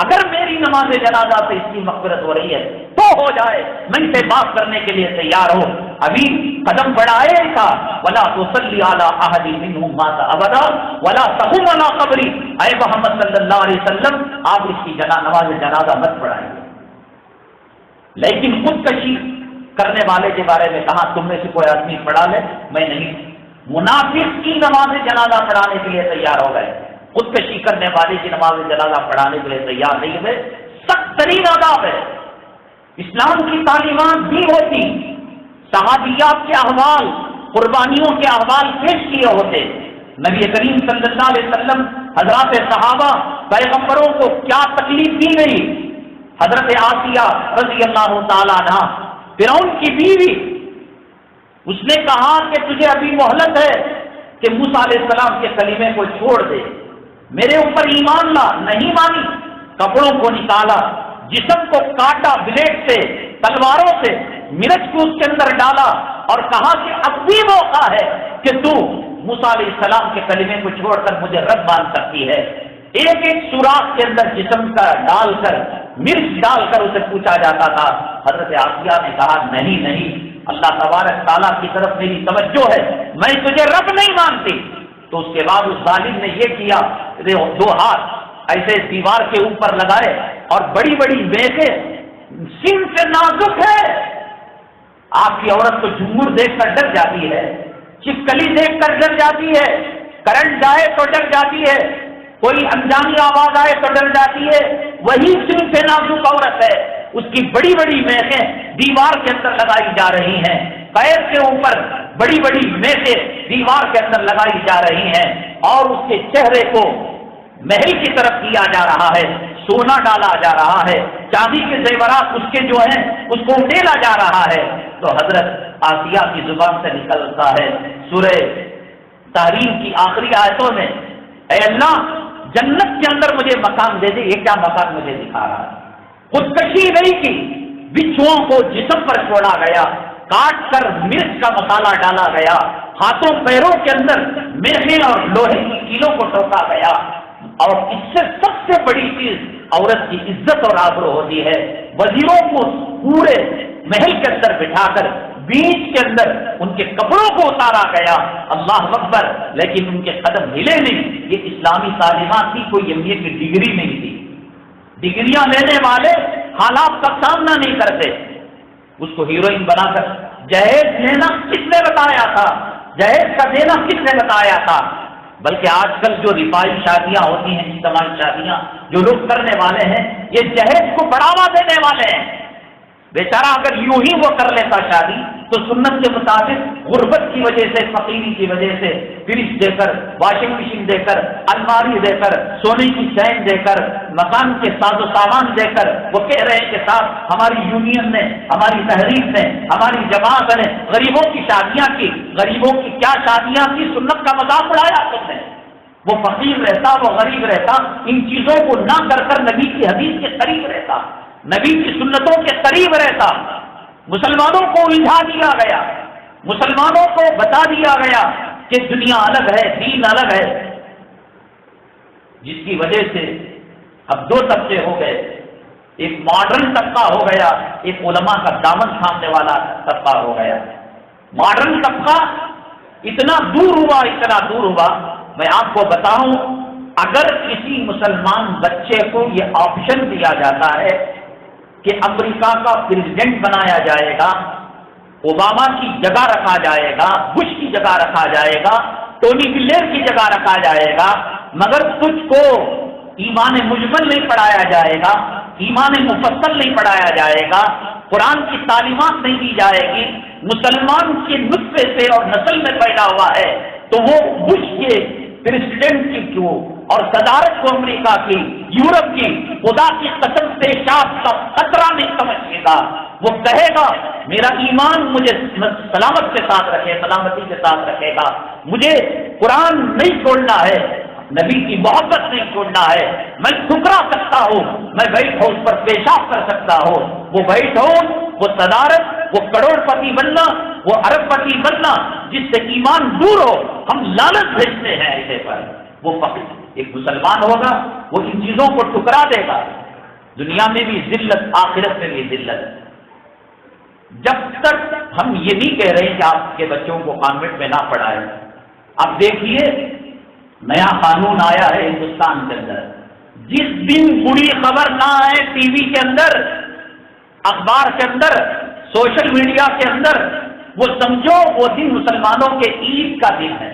اگر میری نماز جنازہ سے اس کی مغفرت ہو رہی ہے تو ہو جائے، میں اسے معاف کرنے کے لیے تیار ہوں۔ ابھی قدم بڑھائے تھا، ولا تصلی علی احد منهم مات ابدا ولا تقم علی قبری، اے محمد صلی اللہ علیہ وسلم، آپ اس کی نماز جنازہ مت پڑھائیے۔ لیکن خودکشی کرنے والے کے بارے میں کہا تم میں سے کوئی آدمی پڑھا لے، میں نہیں۔ منافق کی نماز جنازہ پڑھانے کے لیے تیار ہو گئے، خودکشی کرنے والے کی نماز جنازہ پڑھانے کے لیے تیار نہیں ہوئے۔ سخت ترین عذاب ہے۔ اسلام کی تعلیمات بھی ہوتی، صحابیات کے احوال، قربانیوں کے احوال پیش کیے ہوتے، نبی کریم صلی اللہ علیہ وسلم حضرات صحابہ پیغمبروں کو کیا تکلیف دی گئی۔ حضرت آسیہ رضی اللہ تعالی عنہ، فرعون کی بیوی، اس نے کہا کہ تجھے ابھی مہلت ہے کہ موسیٰ علیہ السلام کے کلمے کو چھوڑ دے، میرے اوپر ایمان لا، نہیں مانی، کپڑوں کو نکالا، جسم کو کاٹا بلیڈ سے، تلواروں سے، مرچ کو اس کے اندر ڈالا اور کہا کہ اب بھی موقع ہے کہ تو موسیٰ علیہ السلام کے کلمے کو چھوڑ کر مجھے رد مان سکتی ہے۔ ایک ایک سوراخ کے اندر جسم کا ڈال کر، مرچ ڈال کر اسے پوچھا جاتا تھا۔ حضرت آسیہ نے کہا نہیں نہیں، اللہ تبارک تعالیٰ کی طرف میری توجہ ہے، میں تجھے رب نہیں مانتی۔ تو اس کے بعد اس ظالم نے یہ کیا، 2 ہاتھ ایسے دیوار کے اوپر لگائے اور بڑی بڑی میخیں، سن سے نازک ہے، آپ کی عورت تو جھنگور دیکھ کر ڈر جاتی ہے، چپکلی دیکھ کر ڈر جاتی ہے، کرنٹ جائے تو ڈر جاتی ہے، کوئی انجانی آواز آئے تو ڈر جاتی ہے، وہی سن سے نازک عورت ہے، اس کی بڑی بڑی میخیں دیوار کے اندر لگائی جا رہی ہیں، پیر کے اوپر بڑی بڑی میخیں دیوار کے اندر لگائی جا رہی ہیں، اور اس کے چہرے کو محل کی طرف کیا جا رہا ہے، سونا ڈالا جا رہا ہے، چاندی کے زیورات اس کے جو ہیں اس کو اڈیلا جا رہا ہے۔ تو حضرت آسیہ کی زبان سے نکلتا ہے سورہ تحریم کی آخری آیتوں میں، اے اللہ جنت کے اندر مجھے مکان دے دے۔ یہ کیا مکان مجھے دکھا رہا ہے؟ خودکشی نہیں کی، بچھوؤں کو جسم پر چھوڑا گیا، کاٹ کر مرچ کا مسالہ ڈالا گیا، ہاتھوں پیروں کے اندر میخیں اور لوہے کی کیلوں کو ٹوکا گیا، اور اس سے سب سے بڑی چیز عورت کی عزت اور آبرو ہوتی ہے۔ وزیروں کو پورے محل کے اندر بٹھا کر بیچ کے اندر ان کے کپڑوں کو اتارا گیا، اللہ اکبر، لیکن ان کے قدم ہلے نہیں۔ یہ اسلامی تعلیمات کی کوئی ایم بی اے کی ڈگری نہیں تھی۔ ڈگریاں لینے والے حالات کا سامنا نہیں کرتے، اس کو ہیروئن بنا کر جہیز لینا کس نے بتایا تھا؟ جہیز کا دینا کس نے بتایا تھا؟ بلکہ آج کل جو رفائی شادیاں ہوتی ہیں، اجتماعی شادیاں جو لوگ کرنے والے ہیں، یہ جہیز کو بڑھاوا دینے والے ہیں۔ بیچارہ اگر یوں ہی وہ کر لیتا شادی تو سنت کے مطابق غربت کی وجہ سے، فقیری کی وجہ سے فریج دے کر، واشنگ مشین دے کر، الماری دے کر، سونے کی چین دے کر، مکان کے ساز و سامان دے کر، وہ کہہ رہے ہیں کہ صاحب ہماری یونین نے، ہماری تحریک نے، ہماری جماعت نے غریبوں کی شادیاں کی۔ غریبوں کی کیا شادیاں کی؟ سنت کا مذاق اڑایا تم نے۔ وہ فقیر رہتا، وہ غریب رہتا، ان چیزوں کو نہ کر کر نبی کی حدیث کے قریب رہتا، نبی کی سنتوں کے قریب رہتا۔ مسلمانوں کو الجھا دیا گیا، مسلمانوں کو بتا دیا گیا کہ دنیا الگ ہے، دین الگ ہے، جس کی وجہ سے اب دو طبقے ہو گئے، ایک ماڈرن طبقہ ہو گیا، ایک علماء کا دامن تھامنے والا طبقہ ہو گیا۔ ماڈرن طبقہ اتنا دور ہوا، اتنا دور ہوا، میں آپ کو بتاؤں، اگر کسی مسلمان بچے کو یہ آپشن دیا جاتا ہے کہ امریکہ کا پریزیڈنٹ بنایا جائے گا، اوباما کی جگہ رکھا جائے گا، بش کی جگہ رکھا جائے گا، ٹونی بلیئر کی جگہ رکھا جائے گا، مگر تجھ کو ایمان مجمل نہیں پڑھایا جائے گا، ایمان مفصل نہیں پڑھایا جائے گا، قرآن کی تعلیمات نہیں دی جائے گی، مسلمان کے نطفے سے اور نسل میں پیدا ہوا ہے، تو وہ بش کے پریزیڈنٹ کی کیوں اور صدارت کو امریکہ کی، یورپ کی، خدا کی قسم پیشاب کا خطرہ نہیں سمجھے گا۔ وہ کہے گا میرا ایمان مجھے سلامت کے ساتھ رکھے، سلامتی کے ساتھ رکھے گا، مجھے قرآن نہیں چھوڑنا ہے، نبی کی محبت نہیں چھوڑنا ہے، میں ٹھکرا سکتا ہوں، میں وائٹ ہاؤس پر پیشاب کر سکتا ہوں، وہ وائٹ ہاؤس، وہ صدارت، وہ کروڑ پتی بننا، وہ ارب پتی بننا، جس سے ایمان دور ہو، ہم لالچ بھیجتے ہیں ایسے پر۔ وہ فقیر ایک مسلمان ہوگا، وہ ان چیزوں کو ٹکرا دے گا، دنیا میں بھی ذلت، آخرت میں بھی ذلت۔ جب تک ہم یہ نہیں کہہ رہے کہ آپ کے بچوں کو کانوینٹ میں نہ پڑھائیں، اب دیکھیے نیا قانون آیا ہے ہندوستان کے اندر، جس دن بری خبر نہ آئے ٹی وی کے اندر، اخبار کے اندر، سوشل میڈیا کے اندر، وہ سمجھو وہ دن مسلمانوں کے عید کا دن ہے۔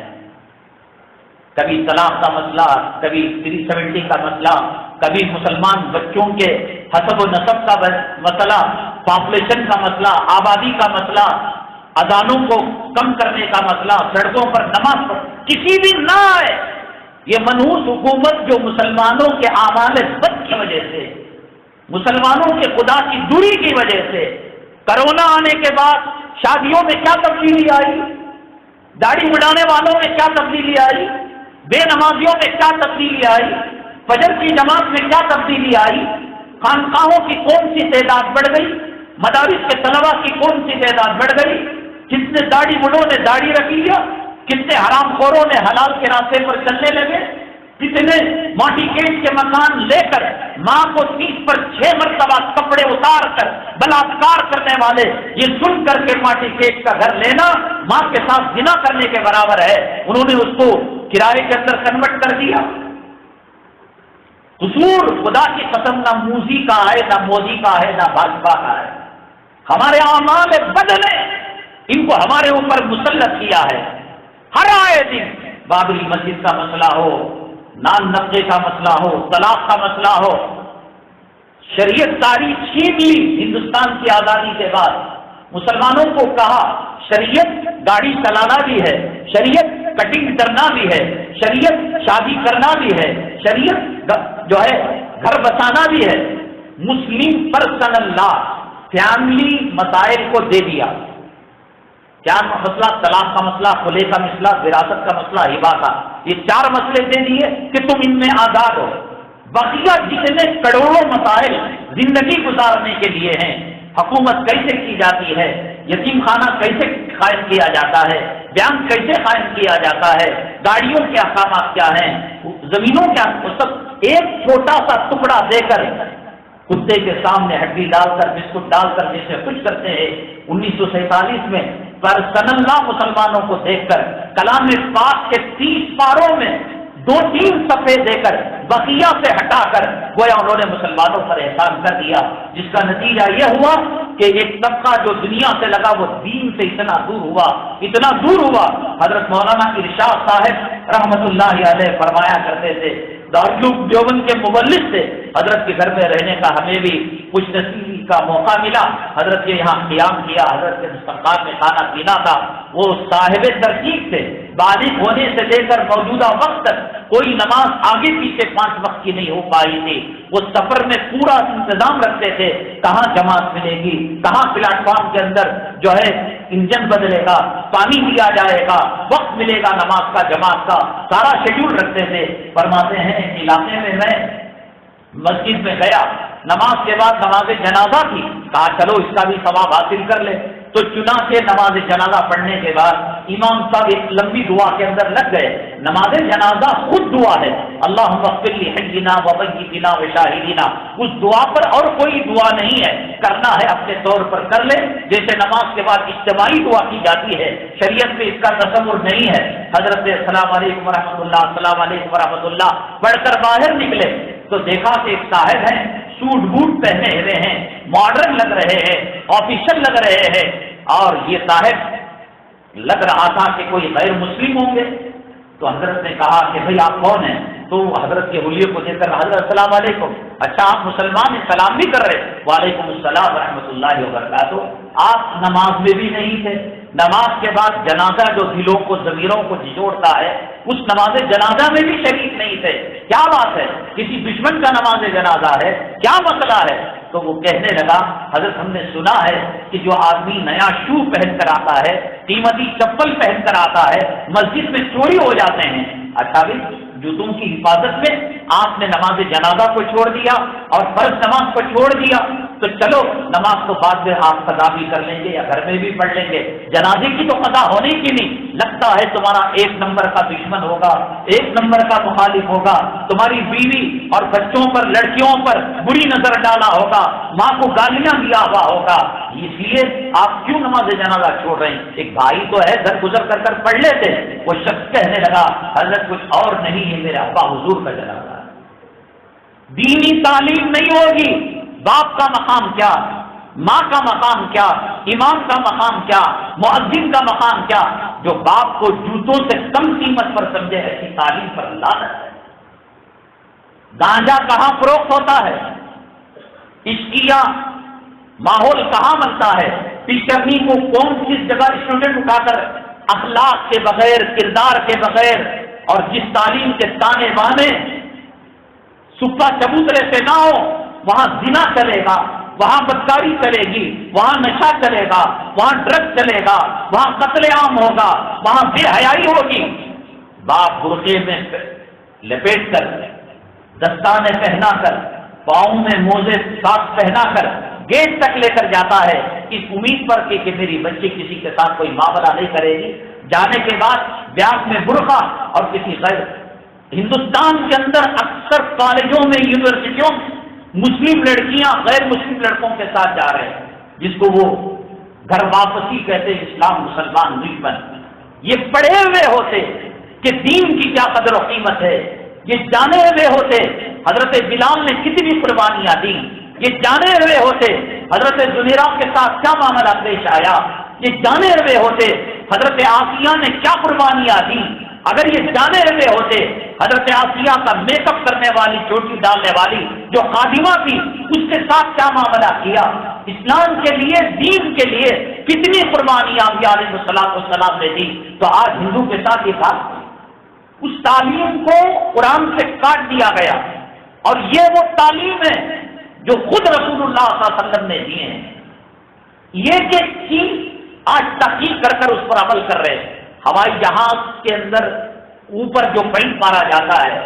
کبھی طلاق کا مسئلہ، کبھی 370 کا مسئلہ، کبھی مسلمان بچوں کے حسب و نسب کا مسئلہ، پاپولیشن کا مسئلہ، آبادی کا مسئلہ، اذانوں کو کم کرنے کا مسئلہ، سڑکوں پر نماز پڑھ، کسی بھی نہ آئے۔ یہ منحوس حکومت جو مسلمانوں کے اعمال بد کی وجہ سے، مسلمانوں کے خدا کی دوری کی وجہ سے، کرونا آنے کے بعد شادیوں میں کیا تبدیلی آئی، داڑھی بڑھانے والوں میں کیا تبدیلی آئی، بے نمازیوں میں کیا تبدیلی آئی، فجر کی جماعت میں کیا تبدیلی آئی، خانقاہوں کی کون سی تعداد بڑھ گئی، مدارس کے طلبا کی کون سی تعداد بڑھ گئی، کتنے داڑھی بڑھوں نے داڑھی رکھ لیا، کتنے حرام خوروں نے حلال کے راستے پر چلنے لگے، کتنے ماٹی کیٹ کے مکان لے کر ماں کو 30 پر 6 مرتبہ کپڑے اتار کر بلاತ್ಕಾರ کرنے والے، یہ سن کر کے ماٹی کیٹ کا گھر لینا ماں کے ساتھ زنا کرنے کے برابر ہے، انہوں نے اس کو کرائے کے اندر کنورٹ کر دیا۔ قصور خدا کی قسم نہ موزی کا ہے، نہ مودی کا ہے، نہ بھاجپا کا ہے، ہمارے اعمال بد نے ان کو ہمارے اوپر مسلط کیا ہے۔ ہر آئے دن بابری مسجد کا مسئلہ ہو، نان نقشے کا مسئلہ ہو، طلاق کا مسئلہ ہو، شریعت تاریخ چھین لی ہندوستان کی آزادی کے بعد۔ مسلمانوں کو کہا شریعت گاڑی چلانا بھی ہے، شریعت کٹنگ کرنا بھی ہے، شریعت شادی کرنا بھی ہے، شریعت جو ہے گھر بسانا بھی ہے، مسلم پرسنل لا، فیملی مسائل کو دے دیا۔ کیا مسئلہ؟ طلاق کا مسئلہ، خلع کا مسئلہ، وراثت کا مسئلہ، ہبہ کا، یہ 4 مسئلے دے دیے کہ تم ان میں آزاد ہو۔ بقیہ جتنے کروڑوں مسائل زندگی گزارنے کے لیے ہیں، حکومت کیسے کی جاتی ہے، یتیم خانہ کیسے قائم کیا جاتا ہے، بینک کیسے قائم کیا جاتا ہے، گاڑیوں کے احکامات کیا ہیں، زمینوں کیا، سب ایک چھوٹا سا ٹکڑا دے کر کتے کے سامنے ہڈی ڈال کر، بسکٹ ڈال کر جیسے کچھ کرتے ہیں۔ 1947 میں پرسنل لا مسلمانوں کو دیکھ کر کلام پاک کے 30 پاروں میں 2-3 صفحے دے کر بقیہ سے ہٹا کر گویا انہوں نے مسلمانوں پر احسان کر دیا، جس کا نتیجہ یہ ہوا کہ ایک طبقہ جو دنیا سے لگا وہ دین سے اتنا دور ہوا۔ حضرت مولانا ارشاد صاحب رحمت اللہ علیہ فرمایا کرتے تھے، دارالعلوم دیوبند کے مبلغ سے حضرت کے گھر میں رہنے کا ہمیں بھی کچھ نصیبی کا موقع ملا، حضرت کے یہاں قیام کیا، حضرت کے مستقبل میں کھانا پینا تھا۔ وہ صاحب ترتیب تھے، بالغ ہونے سے لے کر موجودہ وقت تک کوئی نماز آگے پیچھے 5 وقت کی نہیں ہو پائی تھی۔ وہ سفر میں پورا انتظام رکھتے تھے، کہاں جماعت ملے گی، کہاں پلیٹ فارم کے اندر جو ہے انجن بدلے گا، پانی دیا جائے گا، وقت ملے گا نماز کا، جماعت کا سارا شیڈول رکھتے تھے۔ فرماتے ہیں علاقے میں میں مسجد میں گیا، نماز کے بعد نماز جنازہ تھی، کہا چلو اس کا بھی ثواب حاصل کر لے، تو چنانچہ نماز جنازہ پڑھنے کے بعد امام صاحب ایک لمبی دعا کے اندر لگ گئے۔ نماز جنازہ خود دعا ہے، اللہم اغفر لحینا ومیتنا وشاہدینا، اس دعا پر اور کوئی دعا نہیں ہے، کرنا ہے اپنے طور پر کر لے، جیسے نماز کے بعد اجتماعی دعا کی جاتی ہے، شریعت میں اس کا تصور نہیں ہے۔ حضرت السلام علیکم ورحمۃ اللہ، السلام علیکم ورحمۃ اللہ پڑھ کر باہر نکلے تو دیکھا کہ ایک صاحب ہیں، سوٹ بوٹ پہنے ہوئے ہیں، ماڈرن لگ رہے ہیں، آفیشل لگ رہے ہیں، اور یہ صاحب لگ رہا تھا کہ کوئی غیر مسلم ہوں گے۔ تو حضرت نے کہا کہ بھئی آپ کون ہیں؟ تو حضرت کے حلیے کو دیکھ کر حضرت السلام علیکم، اچھا آپ مسلمان ہیں، سلام بھی کر رہے، وعلیکم السلام ورحمۃ اللہ وبرکاتہ۔ آپ نماز میں بھی نہیں تھے، نماز کے بعد جنازہ جو دلوں کو ضمیروں کو جھنجھوڑتا ہے اس نماز جنازہ میں بھی شریک نہیں تھے، کیا بات ہے؟ کسی دشمن کا نماز جنازہ ہے؟ کیا مسئلہ ہے؟ تو وہ کہنے لگا حضرت ہم نے سنا ہے کہ جو آدمی نیا شو پہن کر آتا ہے، قیمتی چپل پہن کر آتا ہے، مسجد میں چوری ہو جاتے ہیں۔ اچھا بھی جوتوں کی حفاظت میں آپ نے نماز جنازہ کو چھوڑ دیا اور فرض نماز کو چھوڑ دیا، تو چلو نماز تو بعد میں آپ قضا بھی کر لیں گے یا گھر میں بھی پڑھ لیں گے، جنازے کی تو قضا ہونے کی نہیں۔ لگتا ہے تمہارا 1 نمبر کا دشمن ہوگا، 1 نمبر کا مخالف ہوگا، تمہاری بیوی اور بچوں پر، لڑکیوں پر بری نظر ڈالا ہوگا، ماں کو گالیاں دیا ہوا ہوگا، اس لیے آپ کیوں نماز جنازہ چھوڑ رہے ہیں؟ ایک بھائی تو ہے در گزر کر پڑھ لیتے۔ وہ شخص کہنے لگا حضرت کچھ اور نہیں ہے، میرے ابا حضور کا جنازہ ہے۔ دینی تعلیم نہیں ہوگی، باپ کا مقام کیا، ماں کا مقام کیا، امام کا مقام کیا، مؤذن کا مقام کیا؟ جو باپ کو جوتوں سے کم قیمت پر سمجھے ایسی تعلیم پر لعنت ہے۔ گانجا کہاں فروخت ہوتا ہے؟ عشقیہ ماحول کہاں بنتا ہے؟ ٹیچرنی کو کون کس جگہ اسٹوڈنٹ اٹھا کر اخلاق کے بغیر، کردار کے بغیر اور جس تعلیم کے تانے بانے سکا چبوترے سے نہ ہو، وہاں زنا چلے گا، وہاں بدکاری چلے گی، وہاں نشہ چلے گا، وہاں ڈرگ چلے گا، وہاں قتل عام ہوگا، وہاں بے حیائی ہوگی۔ باپ برقعے میں لپیٹ کر، دستانے پہنا کر، پاؤں میں موزے ساتھ پہنا کر گیٹ تک لے کر جاتا ہے اس امید پر کہ میری بچی کسی کے ساتھ کوئی معاملہ نہیں کرے گی۔ جانے کے بعد بیاگ میں برقع اور کسی غیر، ہندوستان کے اندر اکثر کالجوں میں، یونیورسٹیوں میں مسلم لڑکیاں غیر مسلم لڑکوں کے ساتھ جا رہے ہیں، جس کو وہ گھر واپسی کہتے ہیں، اسلام مسلمان دشمن۔ یہ پڑھے ہوئے ہوتے کہ دین کی کیا قدر و قیمت ہے، یہ جانے ہوئے ہوتے حضرت بلال نے کتنی قربانیاں دی، یہ جانے ہوئے ہوتے حضرت زنیرہ کے ساتھ کیا معاملہ پیش آیا، یہ جانے ہوئے ہوتے حضرت آسیہ نے کیا قربانیاں دی، اگر یہ جانے ہوئے ہوتے حضرت آسیہ کا میک اپ کرنے والی، چوٹی ڈالنے والی جو خادمہ تھی، اس کے ساتھ کیا معاملہ کیا، اسلام کے لیے، دین کے لیے کتنی قربانیاں انبیاء علیہ السلام نے دی، تو آج ہندو کے ساتھ یہ بات، اس تعلیم کو قرآن سے کاٹ دیا گیا۔ اور یہ وہ تعلیم ہے جو خود رسول اللہ صلی اللہ علیہ وسلم نے دیے ہیں۔ یہ کہ چیز آج تحقیق کر کر اس پر عمل کر رہے ہیں۔ ہوائی جہاز کے اندر اوپر جو پینٹ مارا جاتا ہے،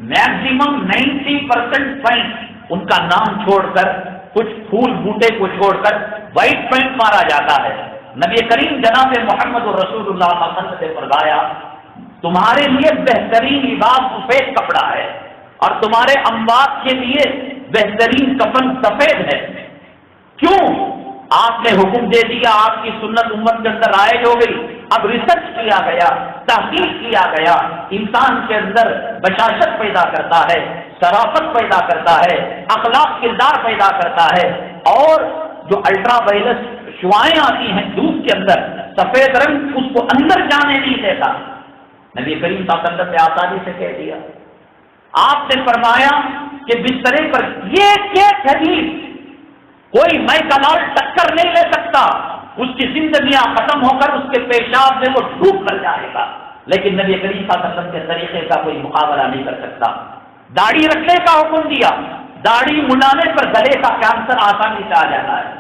میکسیمم 90% پینٹ ان کا نام چھوڑ کر، کچھ پھول بوٹے کو چھوڑ کر وائٹ پینٹ مارا جاتا ہے۔ نبی کریم جناب محمد رسول اللہ صلی اللہ علیہ وسلم نے فرمایا تمہارے لیے بہترین لباس سفید کپڑا ہے اور تمہارے اموات کے لیے بہترین کفن سفید ہے۔ کیوں؟ آپ نے حکم دے دیا، آپ کی سنت امت کے اندر رائج ہو گئی۔ اب ریسرچ کیا گیا تحقیق کیا گیا، انسان کے اندر بشاشت پیدا کرتا ہے، شرافت پیدا کرتا ہے، اخلاق کردار پیدا کرتا ہے، اور جو الٹرا وائلٹ شعاعیں آتی ہیں دھوپ کے اندر، سفید رنگ اس کو اندر جانے نہیں دیتا۔ نبی کریم صلی اللہ علیہ وسلم نے آسانی سے کہہ دیا، آپ نے فرمایا کہ بسترے پر ایک حدیث کوئی میں کمال ٹکر نہیں لے سکتا، اس کی زندگیاں ختم ہو کر اس کے پیشاب میں وہ ڈوب کر جائے گا، لیکن نبی کریم صلی اللہ علیہ وسلم کے طریقے کا کوئی مقابلہ نہیں کر سکتا۔ داڑھی رکھنے کا حکم دیا، داڑھی منانے پر گلے کا کینسر آسانی سے آ جاتا ہے،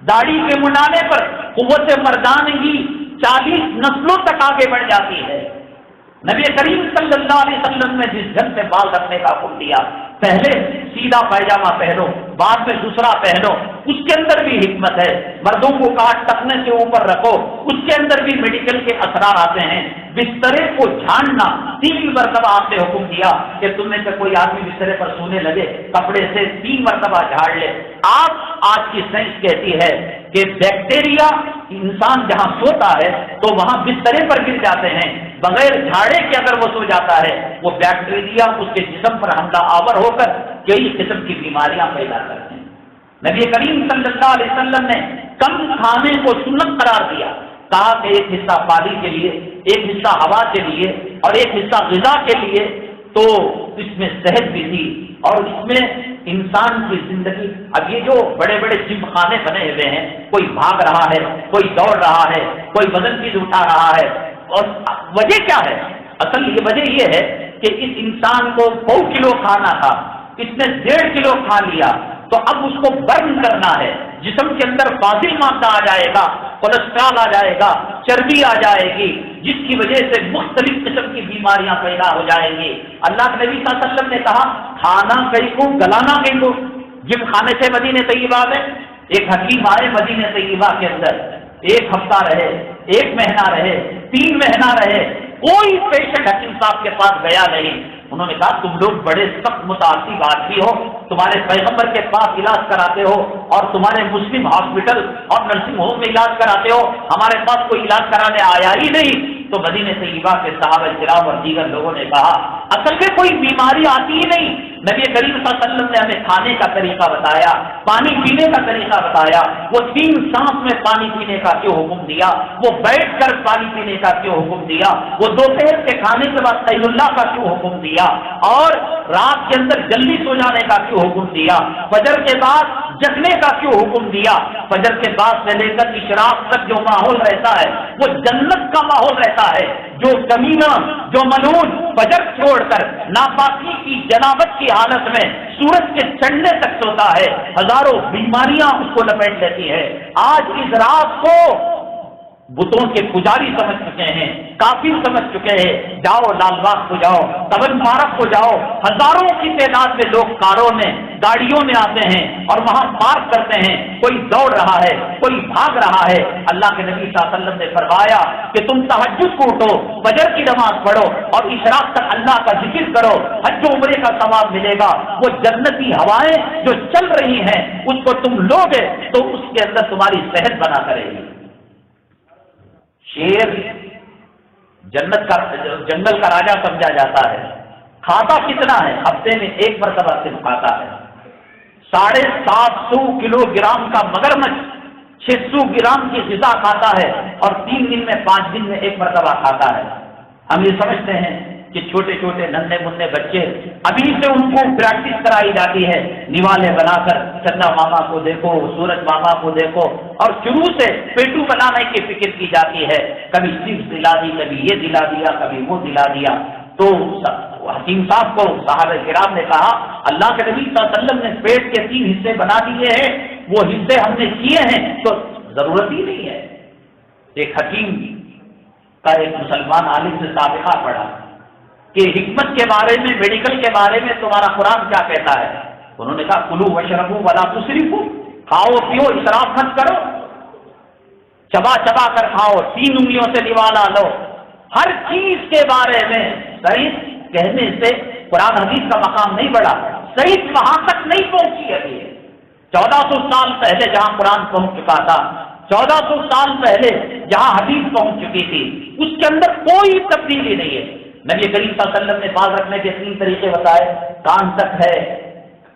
داڑھی کے منانے پر قوت مردانگی 40 نسلوں تک آگے بڑھ جاتی ہے۔ نبی کریم صلی اللہ علیہ وسلم نے جس ڈھنگ سے بال رکھنے کا حکم دیا، پہلے سیدھا پائجامہ پہنو، بعد میں دوسرا پہنو، اس کے اندر بھی حکمت ہے۔ مردوں کو کاٹ ٹکنے سے اوپر رکھو، اس کے اندر بھی میڈیکل کے اثرات آتے ہیں۔ بسترے کو جھاڑنا 3 مرتبہ آپ نے حکم دیا کہ تم میں سے کوئی آدمی بسترے پر سونے لگے کپڑے سے 3 مرتبہ جھاڑ لے۔ آج کی سائنس کہتی ہے کہ بیکٹیریا انسان جہاں سوتا ہے تو وہاں بسترے پر گر جاتے ہیں، بغیر جھاڑے کے اگر وہ سو جاتا ہے وہ بیکٹیریا اس کے جسم پر حملہ آور ہو کر کئی قسم کی بیماریاں پیدا کرتے ہیں۔ نبی کریم صلی اللہ علیہ وسلم نے کم کھانے کو سنت قرار دیا، کہا کہ ایک حصہ پانی کے لیے، ایک حصہ ہوا کے لیے اور ایک حصہ غذا کے لیے، تو اس میں صحت بھی تھی اور اس میں انسان کی زندگی۔ اب یہ جو بڑے بڑے جم خانے بنے ہوئے ہیں، کوئی بھاگ رہا ہے، کوئی دوڑ رہا ہے، کوئی وزن چیز اٹھا رہا ہے، اور وجہ کیا ہے؟ اصل یہ وجہ یہ ہے کہ اس انسان کو 100 کلو کھانا تھا، اس نے 1.5 کلو کھا لیا، تو اب اس کو برن کرنا ہے، جسم کے اندر فاضل مادہ آ جائے گا، کولیسٹرول آ جائے گا، چربی آ جائے گی، جس کی وجہ سے مختلف قسم کی بیماریاں پیدا ہو جائیں گی۔ اللہ کے نبی صلی اللہ علیہ وسلم نے کہا کھانا کئی کو گلانا کئی کو۔ جم خانے سے مدینہ طیبہ میں ایک حکیم آئے، مدینہ طیبہ کے اندر 1 ہفتہ رہے، 1 مہینہ رہے، 3 مہینہ رہے، کوئی پیشنٹ حکیم صاحب کے پاس گیا نہیں۔ انہوں نے کہا تم لوگ بڑے سخت متعصب آدمی ہو، تمہارے پیغمبر کے پاس علاج کراتے ہو اور تمہارے مسلم ہاسپٹل اور نرسنگ ہوم میں علاج کراتے ہو، ہمارے پاس کوئی علاج کرانے آیا ہی نہیں۔ تو مدینہ طیبہ کے صحابہ کرام اور دیگر لوگوں نے کہا اصل میں کوئی بیماری آتی ہی نہیں، نبی کریم صلی اللہ علیہ وسلم نے ہمیں کھانے کا طریقہ بتایا، پانی پینے کا طریقہ بتایا، وہ 3 سانس میں پانی پینے کا کیوں حکم دیا، وہ بیٹھ کر پانی پینے کا کیوں حکم دیا، وہ دوپہر کے کھانے کے بعد قیل اللہ کا کیوں حکم دیا، اور رات کے اندر جلدی سو جانے کا کیوں حکم دیا، فجر کے بعد جگنے کا کیوں حکم دیا، فجر کے بعد سے لے کر اشراق تک جو ماحول رہتا ہے وہ جنت کا ماحول رہتا ہے۔ جو کمینہ، جو ملعون فجر چھوڑ کر ناپاکی کی جنابت کی حالت میں سورج کے چڑھنے تک سوتا ہے، ہزاروں بیماریاں اس کو لپیٹ لیتی ہے۔ آج اس رات کو بتوں کے پجاری سمجھ چکے ہیں، کافر سمجھ چکے ہیں۔ جاؤ لال باغ کو جاؤ، تبن پارک کو جاؤ، ہزاروں کی تعداد میں لوگ کاروں میں، گاڑیوں میں آتے ہیں اور وہاں پارک کرتے ہیں، کوئی دوڑ رہا ہے، کوئی بھاگ رہا ہے۔ اللہ کے نبی صلی اللہ علیہ وسلم نے فرمایا کہ تم تہجد کو اٹھو، فجر کی نماز پڑھو اور اشراق تک اللہ کا ذکر کرو، حج و عمرے کا ثواب ملے گا۔ وہ جنتی ہوائیں جو چل رہی ہیں اس کو تم لوگے تو اس کے اندر تمہاری صحت بنا کرے گی۔ شیر جنگل کا راجا سمجھا جاتا ہے، کھاتا کتنا ہے؟ ہفتے میں 1 مرتبہ صرف کھاتا ہے۔ 750 کلو گرام کا مگرمچھ 600 گرام کی غذا کھاتا ہے اور 3 دن میں 5 دن میں 1 مرتبہ کھاتا ہے۔ ہم یہ سمجھتے ہیں کہ چھوٹے چھوٹے ننھے منھے بچے ابھی سے ان کو پریکٹس کرائی جاتی ہے، نوالے بنا کر چندہ ماما کو دیکھو، سورج ماما کو دیکھو، اور شروع سے پیٹو بنانے کی فکر کی جاتی ہے، کبھی چپس دلا دی، کبھی یہ دلا دیا، کبھی وہ دلا دیا۔ تو حکیم صاحب کو صحابہ کرام نے کہا اللہ کے نبی صلی اللہ علیہ وسلم نے پیٹ کے 3 حصے بنا دیے ہیں، وہ حصے ہم نے کیے ہیں تو ضرورت ہی نہیں ہے۔ ایک حکیم کا ایک مسلمان عالم سے سابقہ پڑھا کہ حکمت کے بارے میں، میڈیکل کے بارے میں تمہارا قرآن کیا کہتا ہے؟ انہوں نے کہا کلو وشربو ولا تسرفو، کھاؤ پیو اسراف مت کرو، چبا چبا کر کھاؤ، 3 انگلیوں سے نوالا لو۔ ہر چیز کے بارے میں صحیح کہنے سے قرآن حدیث کا مقام نہیں بڑھا، صحیح وہاں تک نہیں پہنچی ابھی۔ 1400 سال پہلے جہاں قرآن پہنچ چکا تھا، 1400 سال پہلے جہاں حدیث پہنچ چکی تھی اس کے اندر کوئی تبدیلی نہیں ہے۔ نبی کریم صلی اللہ علیہ وسلم نے بال رکھنے کے 3 طریقے بتائے، کان تک ہے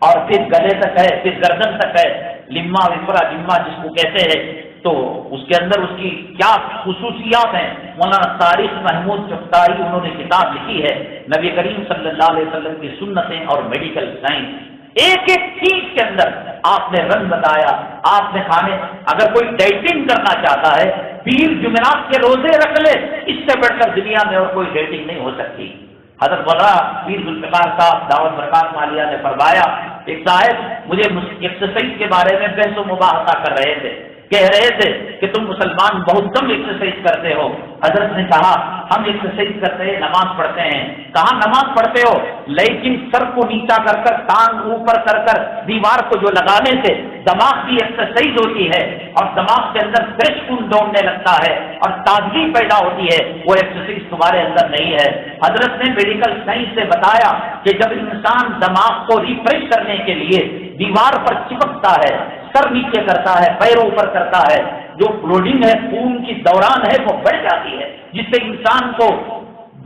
اور پھر گلے تک ہے، پھر گردن تک ہے، لما وفرا جما جس کو کہتے ہیں، تو اس کے اندر اس کی کیا خصوصیات ہیں۔ مولانا طارق محمود چغتائی انہوں نے کتاب لکھی ہے نبی کریم صلی اللہ علیہ وسلم کی سنتیں اور میڈیکل سائنس، ایک ایک چیز کے اندر آپ نے رنگ بتایا، آپ نے کھانے، اگر کوئی ڈائٹنگ کرنا چاہتا ہے پیر جمعرات کے روزے رکھ لے، اس سے بڑھ کر دنیا میں اور کوئی ڈائٹنگ نہیں ہو سکتی۔ حضرت مولانا پیر ذوالفقار صاحب دعوت برکات مالیہ نے فرمایا، ایک صاحب مجھے ایکسرسائز کے بارے میں بحث و مباحثہ کر رہے تھے، کہہ رہے تھے کہ تم مسلمان بہت کم ایکسرسائز کرتے ہو۔ حضرت نے کہا ہم ایکسرسائز کرتے ہیں، نماز پڑھتے ہیں۔ کہاں نماز پڑھتے ہو، لیکن سر کو نیچا کر کر ٹانگ اوپر کر کر دیوار کو جو لگانے سے دماغ کی ایکسرسائز ہوتی ہے اور دماغ کے اندر فریش خون دوڑنے لگتا ہے اور تازگی پیدا ہوتی ہے، وہ ایکسرسائز تمہارے اندر نہیں ہے۔ حضرت نے میڈیکل سائنس سے بتایا کہ جب انسان دماغ کو ریفریش کرنے کے لیے دیوار پر چپکتا ہے، سر نیچے کرتا ہے، پیر اوپر کرتا ہے، جو فلوڈنگ ہے، خون کی دوران ہے وہ بڑھ جاتی ہے، جس سے انسان کو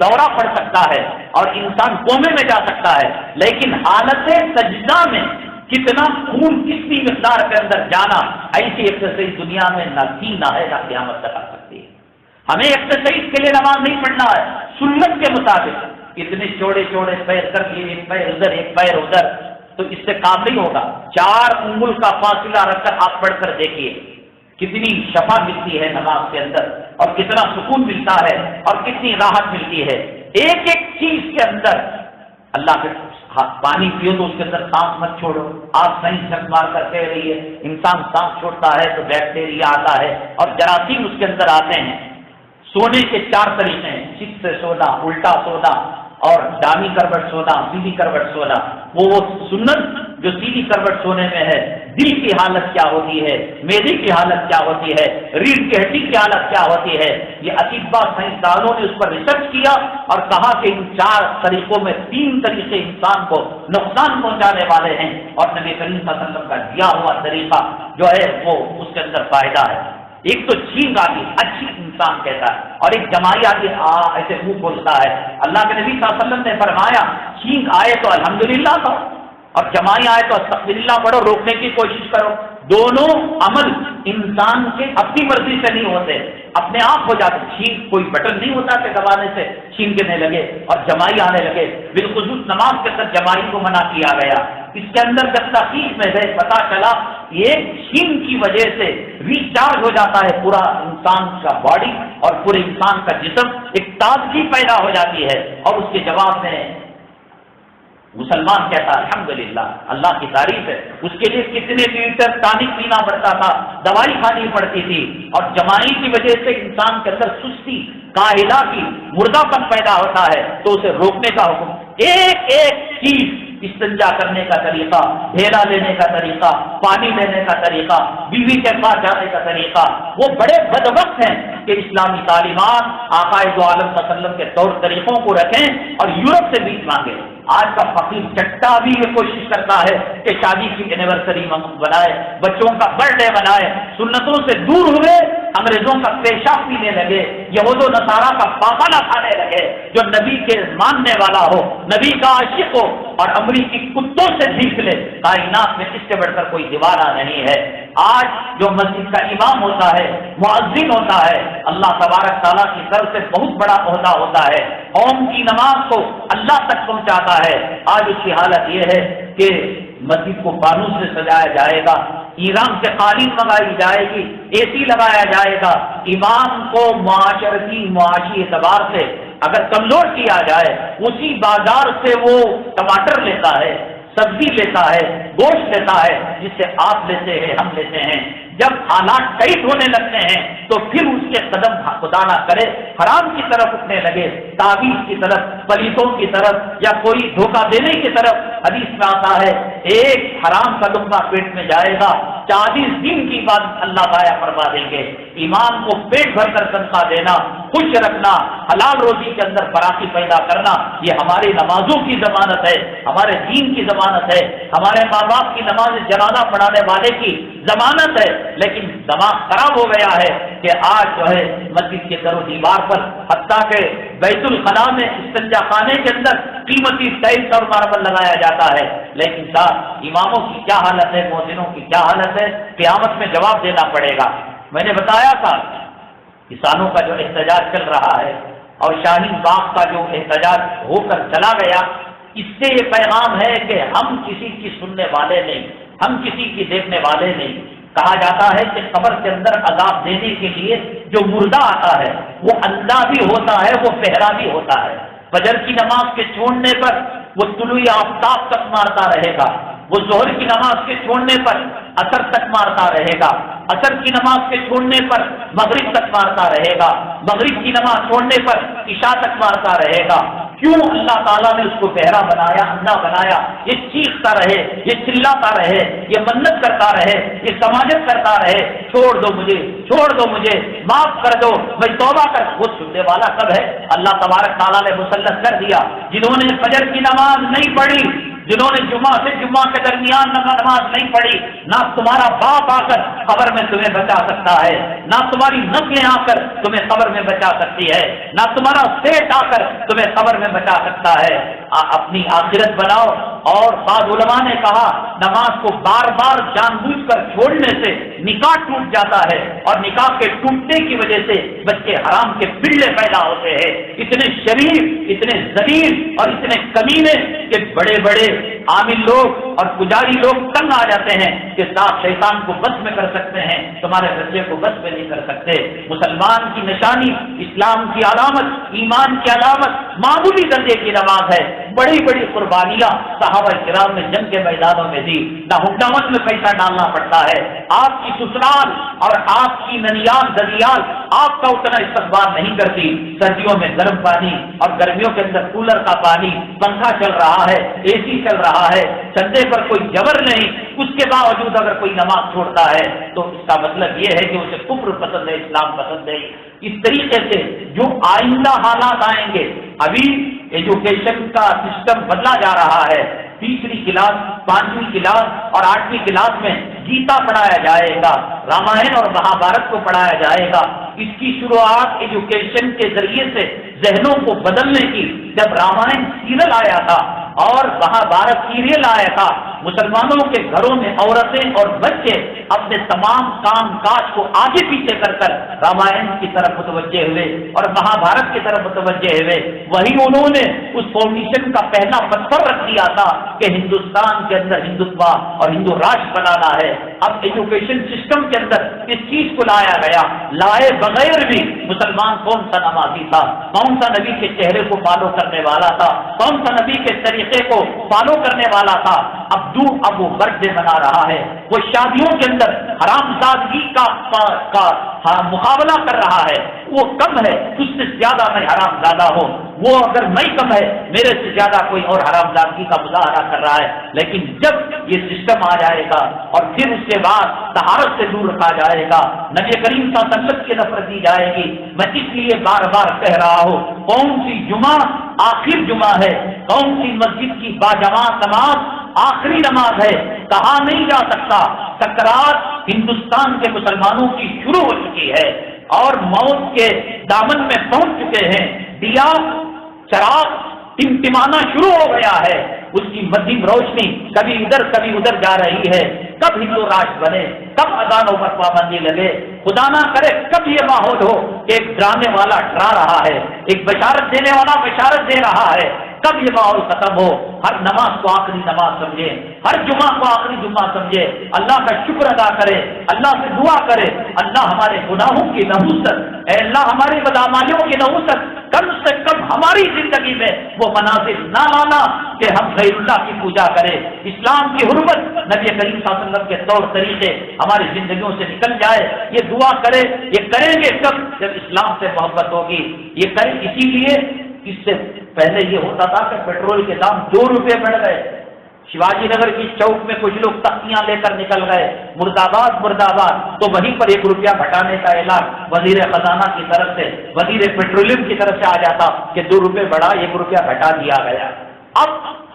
دورہ پڑ سکتا ہے اور انسان کومے میں جا سکتا ہے۔ لیکن حالت سجدہ میں کتنا خون کتنی مقدار کے اندر جانا، ایسی ایکسرسائز دنیا میں نہ تھی نہ ہے نہ قیامت تک آ سکتی ہے۔ ہمیں ایکسرسائز کے لیے نماز نہیں پڑھنا ہے، سنت کے مطابق اتنے چوڑے چوڑے پیر کر لیے، ایک پیر ادھر ایک پیر ادھر، تو اس سے کام نہیں ہوگا۔ 4 انگل کا فاصلہ رکھ کر آپ پڑھ کر دیکھیے کتنی شفا ملتی ہے نماز کے اندر، اور کتنا سکون ملتا ہے اور کتنی راحت ملتی ہے۔ ایک ایک چیز کے اندر اللہ کے پانی پیو تو اس کے اندر سانس مت چھوڑو، آپ صحیح جھک مار کر کہہ رہی ہے، انسان سانس چھوڑتا ہے تو بیکٹیریا آتا ہے اور جراثیم اس کے اندر آتے ہیں۔ سونے کے 4 طریقے ہیں، چت سے سونا، الٹا سونا اور دامی کروٹ سونا، سیدھی کروٹ سونا۔ وہ سنت جو سیدھی کروٹ سونے میں ہے، دل کی حالت کیا ہوتی ہے، معدے کی حالت کیا ہوتی ہے، ریڑھ کی ہڈی کی حالت کیا ہوتی ہے، یہ اطباء سائنسدانوں نے اس پر ریسرچ کیا اور کہا کہ ان 4 طریقوں میں 3 طریقے انسان کو نقصان پہنچانے والے ہیں، اور نبی کریم صلی اللہ علیہ وسلم کا دیا ہوا طریقہ جو ہے وہ اس کے اندر فائدہ ہے۔ ایک تو چھینک آتی، اچھی انسان کہتا ہے، اور ایک جمائی آتی ایسے منہ کھولتا ہے۔ اللہ کے نبی صلی اللہ علیہ وسلم نے فرمایا چھینک آئے تو الحمدللہ پڑھو اور جمائی آئے تو استغفراللہ پڑھو، روکنے کی کوشش کرو۔ دونوں عمل انسان کے اپنی مرضی سے نہیں ہوتے، اپنے آپ ہو جاتے۔ چھینک کوئی بٹن نہیں ہوتا کہ دبانے سے چھینکنے لگے اور جمائی آنے لگے۔ بالخصوص نماز کے اندر جمائی کو منع کیا گیا۔ اس کے اندر جب تحقیق میں گئے پتا چلا ایک چھین کی وجہ سے ریچارج ہو جاتا ہے پورا انسان کا باڈی اور پورے انسان کا جسم، ایک تازگی پیدا ہو جاتی ہے۔ اور اس کے جواب میں مسلمان کہتا ہے الحمدللہ، اللہ کی تعریف ہے، اس کے لیے کتنے لیٹر ٹانک پینا پڑتا تھا، دوائی کھانی پڑتی تھی، اور جمائی کی وجہ سے انسان کے اندر سستی، کاہلا کی، مردہ پن پیدا ہوتا ہے، تو اسے روکنے کا حکم۔ ایک ایک چیز، استنجا کرنے کا طریقہ، ڈھیلا لینے کا طریقہ، پانی لینے کا طریقہ، بیوی کے پاس جانے کا طریقہ، وہ بڑے بدبخت ہیں کہ اسلامی تعلیمات آقا دو عالم صلی اللہ علیہ وسلم کے طور طریقوں کو رکھیں اور یورپ سے بیچ مانگے۔ آج کا فقیر چٹا بھی یہ کوشش کرتا ہے کہ شادی کی اینیورسری بنائے، بچوں کا برتھ ڈے بنائے، سنتوں سے دور ہوئے، انگریزوں کا پیشاب پینے لگے، یہود و نصارہ کا پاخانہ کھانے لگے۔ جو نبی کے ماننے والا ہو، نبی کا عاشق ہو اور امریکی کتوں سے سیکھ لے، کائنات میں اس سے بڑھ کر کوئی دیوانہ نہیں ہے۔ آج جو مسجد کا امام ہوتا ہے، مؤذن ہوتا ہے، اللہ تبارک تعالیٰ کی طرف سے بہت بڑا عہدہ ہوتا ہے، قوم کی نماز کو اللہ تک پہنچاتا ہے۔ آج اس کی حالت یہ ہے کہ مسجد کو فانوس سے سجایا جائے گا، ایران سے قالین منگائی جائے گی، اے سی لگایا جائے گا۔ امام کو معاشی اعتبار سے اگر کمزور کیا جائے، اسی بازار سے وہ ٹماٹر لیتا ہے، سبزی لیتا ہے، گوشت لیتا ہے، جس سے آپ لیتے ہیں، ہم لیتے ہیں۔ جب حالات ٹائٹ ہونے لگتے ہیں تو پھر اس کے قدم خدا نہ کرے حرام کی طرف اٹھنے لگے، تعویذ کی طرف، پلیتوں کی طرف، یا کوئی دھوکہ دینے کی طرف۔ حدیث میں آتا ہے ایک حرام کا لقمہ پیٹ میں جائے گا، 40 دن کی بعد اللہ ضائع فرما دیں گے۔ ایمان کو پیٹ بھر کر تنخواہ دینا، خوش رکھنا، حلال روزی کے اندر فراخی پیدا کرنا، یہ ہماری نمازوں کی ضمانت ہے، ہمارے دین کی ضمانت ہے، ہمارے ماں باپ کی نماز جنازہ پڑھانے والے کی ضمانت ہے۔ لیکن دماغ خراب ہو گیا ہے کہ آج جو ہے مسجد کے در و دیوار پر حتیٰ کہ بیت الخلا میں استنجا خانے کے اندر قیمتی ٹائلس اور ماربل لگایا جاتا ہے، لیکن صاحب اماموں کی کیا حالت ہے، مؤذنوں کی کیا حالت ہے، قیامت میں جواب دینا پڑے گا۔ میں نے بتایا تھا کسانوں کا جو احتجاج چل رہا ہے اور شاہین باغ کا جو احتجاج ہو کر چلا گیا، اس سے یہ پیغام ہے کہ ہم کسی کی سننے والے نہیں، ہم کسی کی دیکھنے والے نہیں۔ کہا جاتا ہے کہ قبر کے اندر عذاب دینے کے لیے جو مردہ آتا ہے وہ اندھا بھی ہوتا ہے، وہ بہرا بھی ہوتا ہے۔ فجر کی نماز کے چھوڑنے پر وہ طلوع آفتاب تک مارتا رہے گا، وہ ظہر کی نماز کے چھوڑنے پر عصر تک مارتا رہے گا، عصر کی نماز کے چھوڑنے پر مغرب تک مارتا رہے گا، مغرب کی نماز چھوڑنے پر عشاء تک مارتا رہے گا۔ کیوں اللہ تعالیٰ نے اس کو بہرا بنایا، اندھا بنایا؟ یہ چیختا رہے، یہ چلاتا رہے، یہ منت کرتا رہے، یہ سماجت کرتا رہے، چھوڑ دو مجھے، چھوڑ دو مجھے، معاف کر دو، میں توبہ کر۔ وہ سننے والا کب ہے؟ اللہ تبارک تعالیٰ نے مسلط کر دیا۔ جنہوں نے فجر کی نماز نہیں پڑھی، جنہوں نے جمعہ سے جمعہ کے درمیان نماز نہیں پڑھی، نہ تمہارا باپ آ کر قبر میں تمہیں بچا سکتا ہے، نہ تمہاری نسلیں آ کر تمہیں قبر میں بچا سکتی ہے، نہ تمہارا سیٹ آ کر تمہیں قبر میں بچا سکتا ہے۔ اپنی آخرت بناؤ۔ اور بعض علماء نے کہا نماز کو بار بار جان بوجھ کر چھوڑنے سے نکاح ٹوٹ جاتا ہے، اور نکاح کے ٹوٹنے کی وجہ سے بچے حرام کے پلے پیدا ہوتے ہیں۔ اتنے شریر، اتنے ذلیل اور اتنے کمینے کہ بڑے بڑے عامل لوگ اور پجاری لوگ تنگ آ جاتے ہیں کہ صاحب شیطان کو بس میں کر سکتے ہیں، تمہارے بچے کو بس میں نہیں کر سکتے۔ مسلمان کی نشانی، اسلام کی علامت، ایمان کی علامت معمولی درجے کی نماز ہے۔ بڑی بڑی قربانیاں صحابہ کرام نے جنگ کے میدانوں میں دی، نہ حکومت میں پیسہ ڈالنا پڑتا ہے۔ آپ کی سسرال اور آپ کی ننیال ددیال آپ کا اتنا استقبال نہیں کرتی۔ سردیوں میں گرم پانی اور گرمیوں کے اندر کولر کا پانی، پنکھا چل رہا ہے، اے سی چل رہا ہے، چندے پر کوئی جبر نہیں، اس کے باوجود اگر کوئی نماز چھوڑتا ہے تو اس کا مطلب یہ ہے کہ اسے کفر پسند ہے، اسلام پسند ہے۔ اس طریقے سے جو آئندہ حالات آئیں گے، ابھی ایجوکیشن کا سسٹم بدلا جا رہا ہے۔ تیسری کلاس، 5ویں کلاس اور 8ویں کلاس میں گیتا پڑھایا جائے گا، رامائن اور مہابھارت کو پڑھایا جائے گا۔ اس کی شروعات ایجوکیشن کے ذریعے سے ذہنوں کو بدلنے کی، جب رامائن سیریل آیا تھا اور مہابھارت سیریل آیا تھا، مسلمانوں کے گھروں میں عورتیں اور بچے اپنے تمام کام کاج کو آگے پیچھے کر کر رامائن کی طرف متوجہ ہوئے اور مہابھارت کی طرف متوجہ ہوئے۔ وہی انہوں نے اس فاؤنڈیشن کا پہلا پتھر رکھ دیا تھا کہ ہندوستان کے اندر ہندوتوا اور ہندو راشٹر بنانا ہے۔ اب ایجوکیشن سسٹم کے اندر اس چیز کو لایا گیا، لائے بغیر بھی مسلمان کون سا نمازی تھا، کون سا نبی کے چہرے کو فالو کرنے والا تھا، کون سا نبی کے طریقے کو فالو کرنے والا تھا۔ اب وہ برتھ ڈے منا رہا ہے، وہ شادیوں کے اندر حرام زادگی کا مقابلہ کر رہا ہے۔ وہ کم ہے، اس سے زیادہ میں حرام زادہ ہوں، وہ اگر میں کم ہے میرے سے زیادہ کوئی اور حرام زادگی کا مظاہرہ کر رہا ہے۔ لیکن جب یہ سسٹم آ جائے گا اور پھر اس کے بعد طہارت سے دور رکھا جائے گا، نبی کریم صلی اللہ علیہ وسلم کی نفرت دی جائے گی۔ میں اس لیے بار بار کہہ رہا ہوں، کون سی جمعہ آخر جمعہ ہے، کون سی مسجد کی باجماعت نماز آخری نماز ہے، کہا نہیں جا سکتا۔ سکرات ہندوستان کے مسلمانوں کی شروع ہو چکی ہے اور موت کے دامن میں پہنچ چکے ہیں۔ دیا چراغ ٹمٹمانا شروع ہو گیا ہے، اس کی مدھم روشنی کبھی ادھر کبھی ادھر جا رہی ہے۔ کب ہندو راشٹر بنے، کب اذانوں پر پابندی لگے، خدا نہ کرے کب یہ ماحول ہو کہ ایک ڈرانے والا ڈرا رہا ہے، ایک بشارت دینے والا بشارت دے رہا ہے، کب یہ ماحول ختم ہو۔ ہر نماز کو آخری نماز سمجھے، ہر جمعہ کو آخری جمعہ سمجھے، اللہ کا شکر ادا کرے، اللہ سے دعا کرے، اللہ ہمارے گناہوں کی نحوست، اے اللہ ہماری بدعمالیوں کی نحوست کم سے کم ہماری زندگی میں وہ مناظر نہ لانا کہ ہم غیر اللہ کی پوجا کریں۔ اسلام کی حرمت، نبی کریم صلی اللہ علیہ وسلم کے طور طریقے ہماری زندگیوں سے نکل جائے، یہ دعا کرے۔ یہ کریں گے کب؟ جب اسلام سے محبت ہوگی۔ یہ کریں اسی لیے، اس سے پہلے یہ ہوتا تھا کہ پیٹرول کے دام 2 روپے بڑھ گئے، شیواجی نگر کی چوک میں کچھ لوگ تختیاں لے کر نکل گئے، مرد آباد مرد آباد، تو وہیں پر 1 روپیہ گھٹانے کا اعلان وزیر خزانہ کی طرف سے، وزیر پیٹرولیم کی طرف سے آ جاتا کہ 2 روپے بڑھا، 1 روپیہ گھٹا دیا گیا۔ اب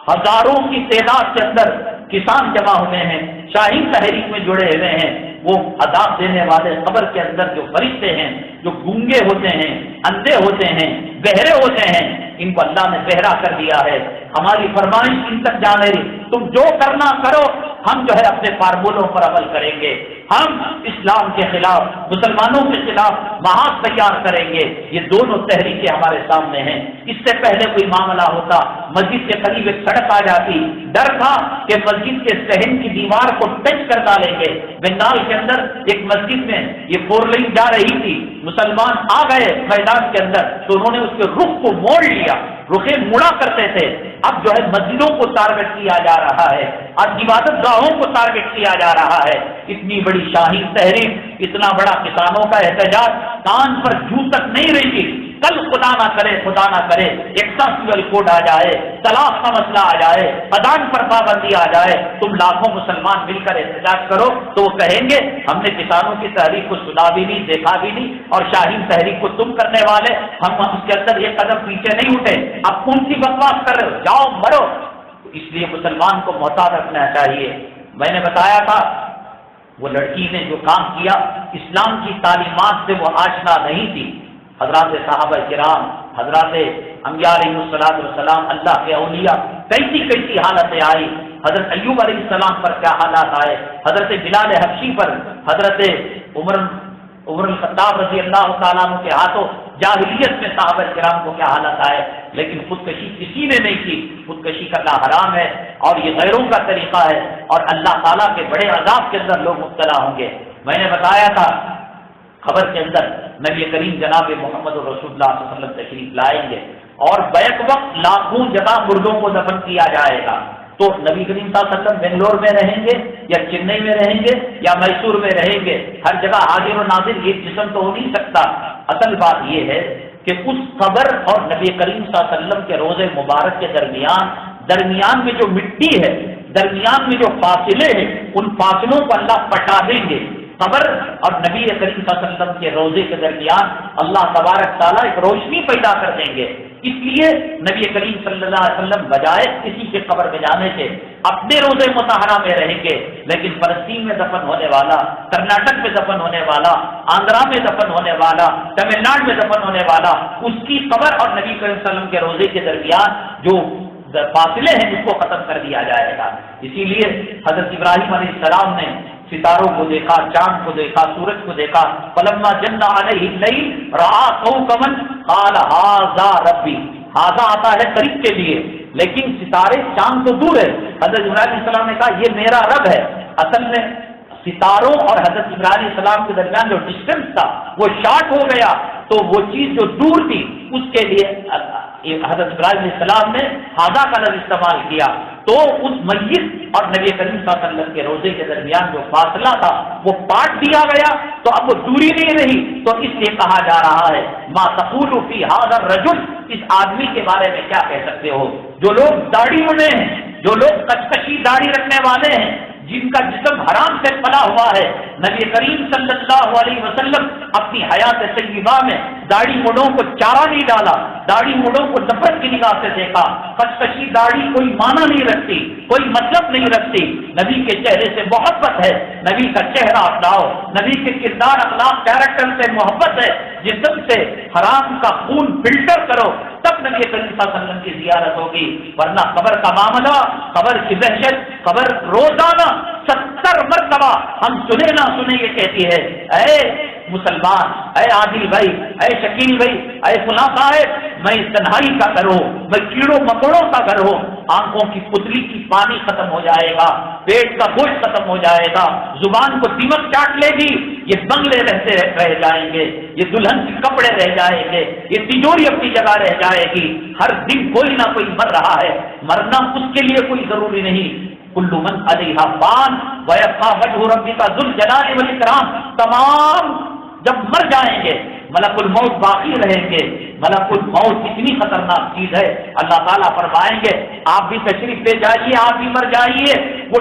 ہزاروں کی تعداد کے اندر کسان جمع ہوئے ہیں، شاہین تحریک میں جڑے ہوئے ہیں، وہ عذاب دینے والے قبر کے اندر جو فرشتے ہیں، جو گونگے ہوتے ہیں، اندھے ہوتے ہیں، بہرے ہوتے ہیں، ان کو اللہ نے بہرا کر دیا ہے۔ ہماری فرمائش ان تک جا رہی، تم جو کرنا کرو، ہم جو ہے اپنے فارمولوں پر عمل کریں گے، ہم اسلام کے خلاف، مسلمانوں کے خلاف محاذ تیار کریں گے۔ یہ دونوں تحریکیں ہمارے سامنے ہیں۔ اس سے پہلے کوئی معاملہ ہوتا، مسجد کے قریب ایک سڑک آ جاتی، ڈر تھا کہ مسجد کے صحن کی دیوار کو ٹچ کر ڈالیں گے۔ بنگال کے اندر ایک مسجد میں یہ 4 لین جا رہی تھی، مسلمان آ گئے میدان کے اندر تو انہوں نے اس کے رخ کو موڑ لیا، رخیں مڑا کرتے تھے، اب جو ہے مسجدوں کو ٹارگٹ کیا جا رہا ہے، اب عبادت گاہوں کو ٹارگٹ کیا جا رہا ہے۔ اتنی بڑی شاہین تحریک، اتنا بڑا کسانوں کا احتجاج، کان پر جوں تک نہیں رہی گی۔ کل خدا نہ کرے ایک سیکسول کوڈ آ جائے، طلاق کا مسئلہ آ جائے، اذان پر پابندی آ جائے، تم لاکھوں مسلمان مل کر احتجاج کرو تو وہ کہیں گے ہم نے کسانوں کی تحریک کو سنا بھی نہیں، دیکھا بھی نہیں، اور شاہین تحریک کو تم کرنے والے، ہم اس کے اندر ایک قدم پیچھے نہیں اٹھے، اب کون سی بکواس کر رہے ہو، جاؤ مرو۔ اس لیے مسلمان کو محتاط رکھنا چاہیے۔ میں نے بتایا تھا وہ لڑکی نے جو کام کیا، اسلام کی تعلیمات سے وہ آشنا نہیں تھی۔ حضرات صحابہ کرام، حضرات انبیاء علیہ السلام، اللہ کے اولیاء، کیسی حالتیں آئی، حضرت ایوب علیہ السلام پر کیا حالات آئے، حضرت بلال حبشی پر، حضرت عمر الخطاب رضی اللہ تعالیٰ عنہ کے ہاتھوں جاہلیت میں صحابہ کرام کو کیا حالت آئے، لیکن خودکشی کسی نے نہیں کی۔ خودکشی کرنا حرام ہے اور یہ غیروں کا طریقہ ہے، اور اللہ تعالیٰ کے بڑے عذاب کے اندر لوگ مبتلا ہوں گے۔ میں نے بتایا تھا خبر کے اندر نبی کریم جناب محمد رسول اللہ صلی اللہ علیہ وسلم تشریف لائیں گے اور بیک وقت لاکھوں جگہ مردوں کو دفن کیا جائے گا۔ تو نبی کریم صلی اللہ علیہ وسلم بنگلور میں رہیں گے یا چنئی میں رہیں گے یا میسور میں رہیں گے، ہر جگہ حاضر و ناظر ایک جسم تو ہو نہیں سکتا۔ اصل بات یہ ہے کہ اس قبر اور نبی کریم صلی اللہ علیہ وسلم کے روضے مبارک کے درمیان میں جو مٹی ہے، درمیان میں جو فاصلے ہیں، ان فاصلوں کو اللہ پٹا دیں گے۔ قبر اور نبی کریم صلی اللہ علیہ وسلم کے روضے کے درمیان اللہ تبارک تعالیٰ ایک روشنی پیدا کر دیں گے۔ اس لیے نبی کریم صلی اللہ علیہ وسلم بجائے کسی کے قبر میں جانے کے اپنے روضے مطہرہ میں رہیں گے، لیکن فلسطین میں دفن ہونے والا، کرناٹک میں دفن ہونے والا، آندھرا میں دفن ہونے والا، تمل ناڈو میں دفن ہونے والا، اس کی قبر اور نبی کریم صلی اللہ علیہ وسلم کے روضے کے درمیان جو فاصلے ہیں اس کو ختم کر دیا جائے گا۔ اسی لیے حضرت ابراہیم علیہ السلام نے ستاروں کو دیکھا، چاند کو دیکھا، سورج کو دیکھا، فلما جن علیہ اللیل رأى کوكبا قال ھذا ربی، ھذا آتا ہے قریب کے لیے، لیکن ستارے چاند تو دور ہے۔ حضرت ابراہیم علیہ السلام نے کہا یہ میرا رب ہے۔ اصل میں ستاروں اور حضرت ابراہیم علیہ السلام کے درمیان جو ڈسٹینس تھا وہ شارٹ ہو گیا، تو وہ چیز جو دور تھی اس کے لیے حضرت ابراہیم علیہ السلام نے ھذا کا لفظ استعمال کیا، تو اس میت اور نبی کریم صلی اللہ علیہ وسلم کے روضے کے درمیان جو فاصلہ تھا وہ کاٹ دیا گیا، تو اب وہ دوری نہیں رہی، تو اس لیے کہا جا رہا ہے ما تقول فی ھذا الرجل، اس آدمی کے بارے میں کیا کہہ سکتے ہو؟ جو لوگ داڑھی مڈے ہیں، جو لوگ کچکشی داڑھی رکھنے والے ہیں، جن کا جسم حرام سے پلا ہوا ہے، نبی کریم صلی اللہ علیہ وسلم اپنی حیات طیبہ میں داڑھی مڈوں کو چارہ نہیں ڈالا، داڑھی مڈوں کو نفرت کی نگاہ سے دیکھا۔ کچکشی داڑھی کوئی معنی نہیں رکھتی، کوئی مطلب نہیں رکھتی، نبی کے چہرے سے محبت ہے، نبی کا چہرہ اپناؤ، نبی کے کردار اخلاق کیریکٹر سے محبت ہے، جسم سے حرام کا خون فلٹر کرو، تب نبی کریم صلی اللہ علیہ وسلم کی زیارت ہوگی، ورنہ قبر کا معاملہ، قبر کی دہشت، قبر روزانہ 70 مرتبہ ہم سنے نہ سنے یہ کہتی ہے اے مسلمان، اے عادل بھائی، اے شکیل بھائی، اے فلاں صاحب، میں تنہائی کا گھر ہوں، میں کیڑوں مکوڑوں کا گھر ہوں، آنکھوں کی پتلی کی پانی ختم ہو جائے گا، پیٹ کا گوشت ختم ہو جائے گا، زبان کو دیمک چاٹ لے گی، یہ بنگلے رہ جائیں گے، یہ دلہن کے کپڑے رہ جائیں گے، یہ تجوری اپنی جگہ رہ جائے گی، ہر دن کوئی نہ کوئی مر رہا ہے، مرنا اس کے لیے کوئی ضروری نہیں، کل من علیہا فان ویبقی وجہ ربک ذو الجلال والاکرام، تمام جب مر جائیں گے ملک الموت باقی رہیں گے۔ ملک الموت اتنی خطرناک چیز ہے، اللہ تعالیٰ فرمائیں گے آپ بھی تشریف لے جائیے، آپ بھی مر جائیے، وہ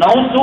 900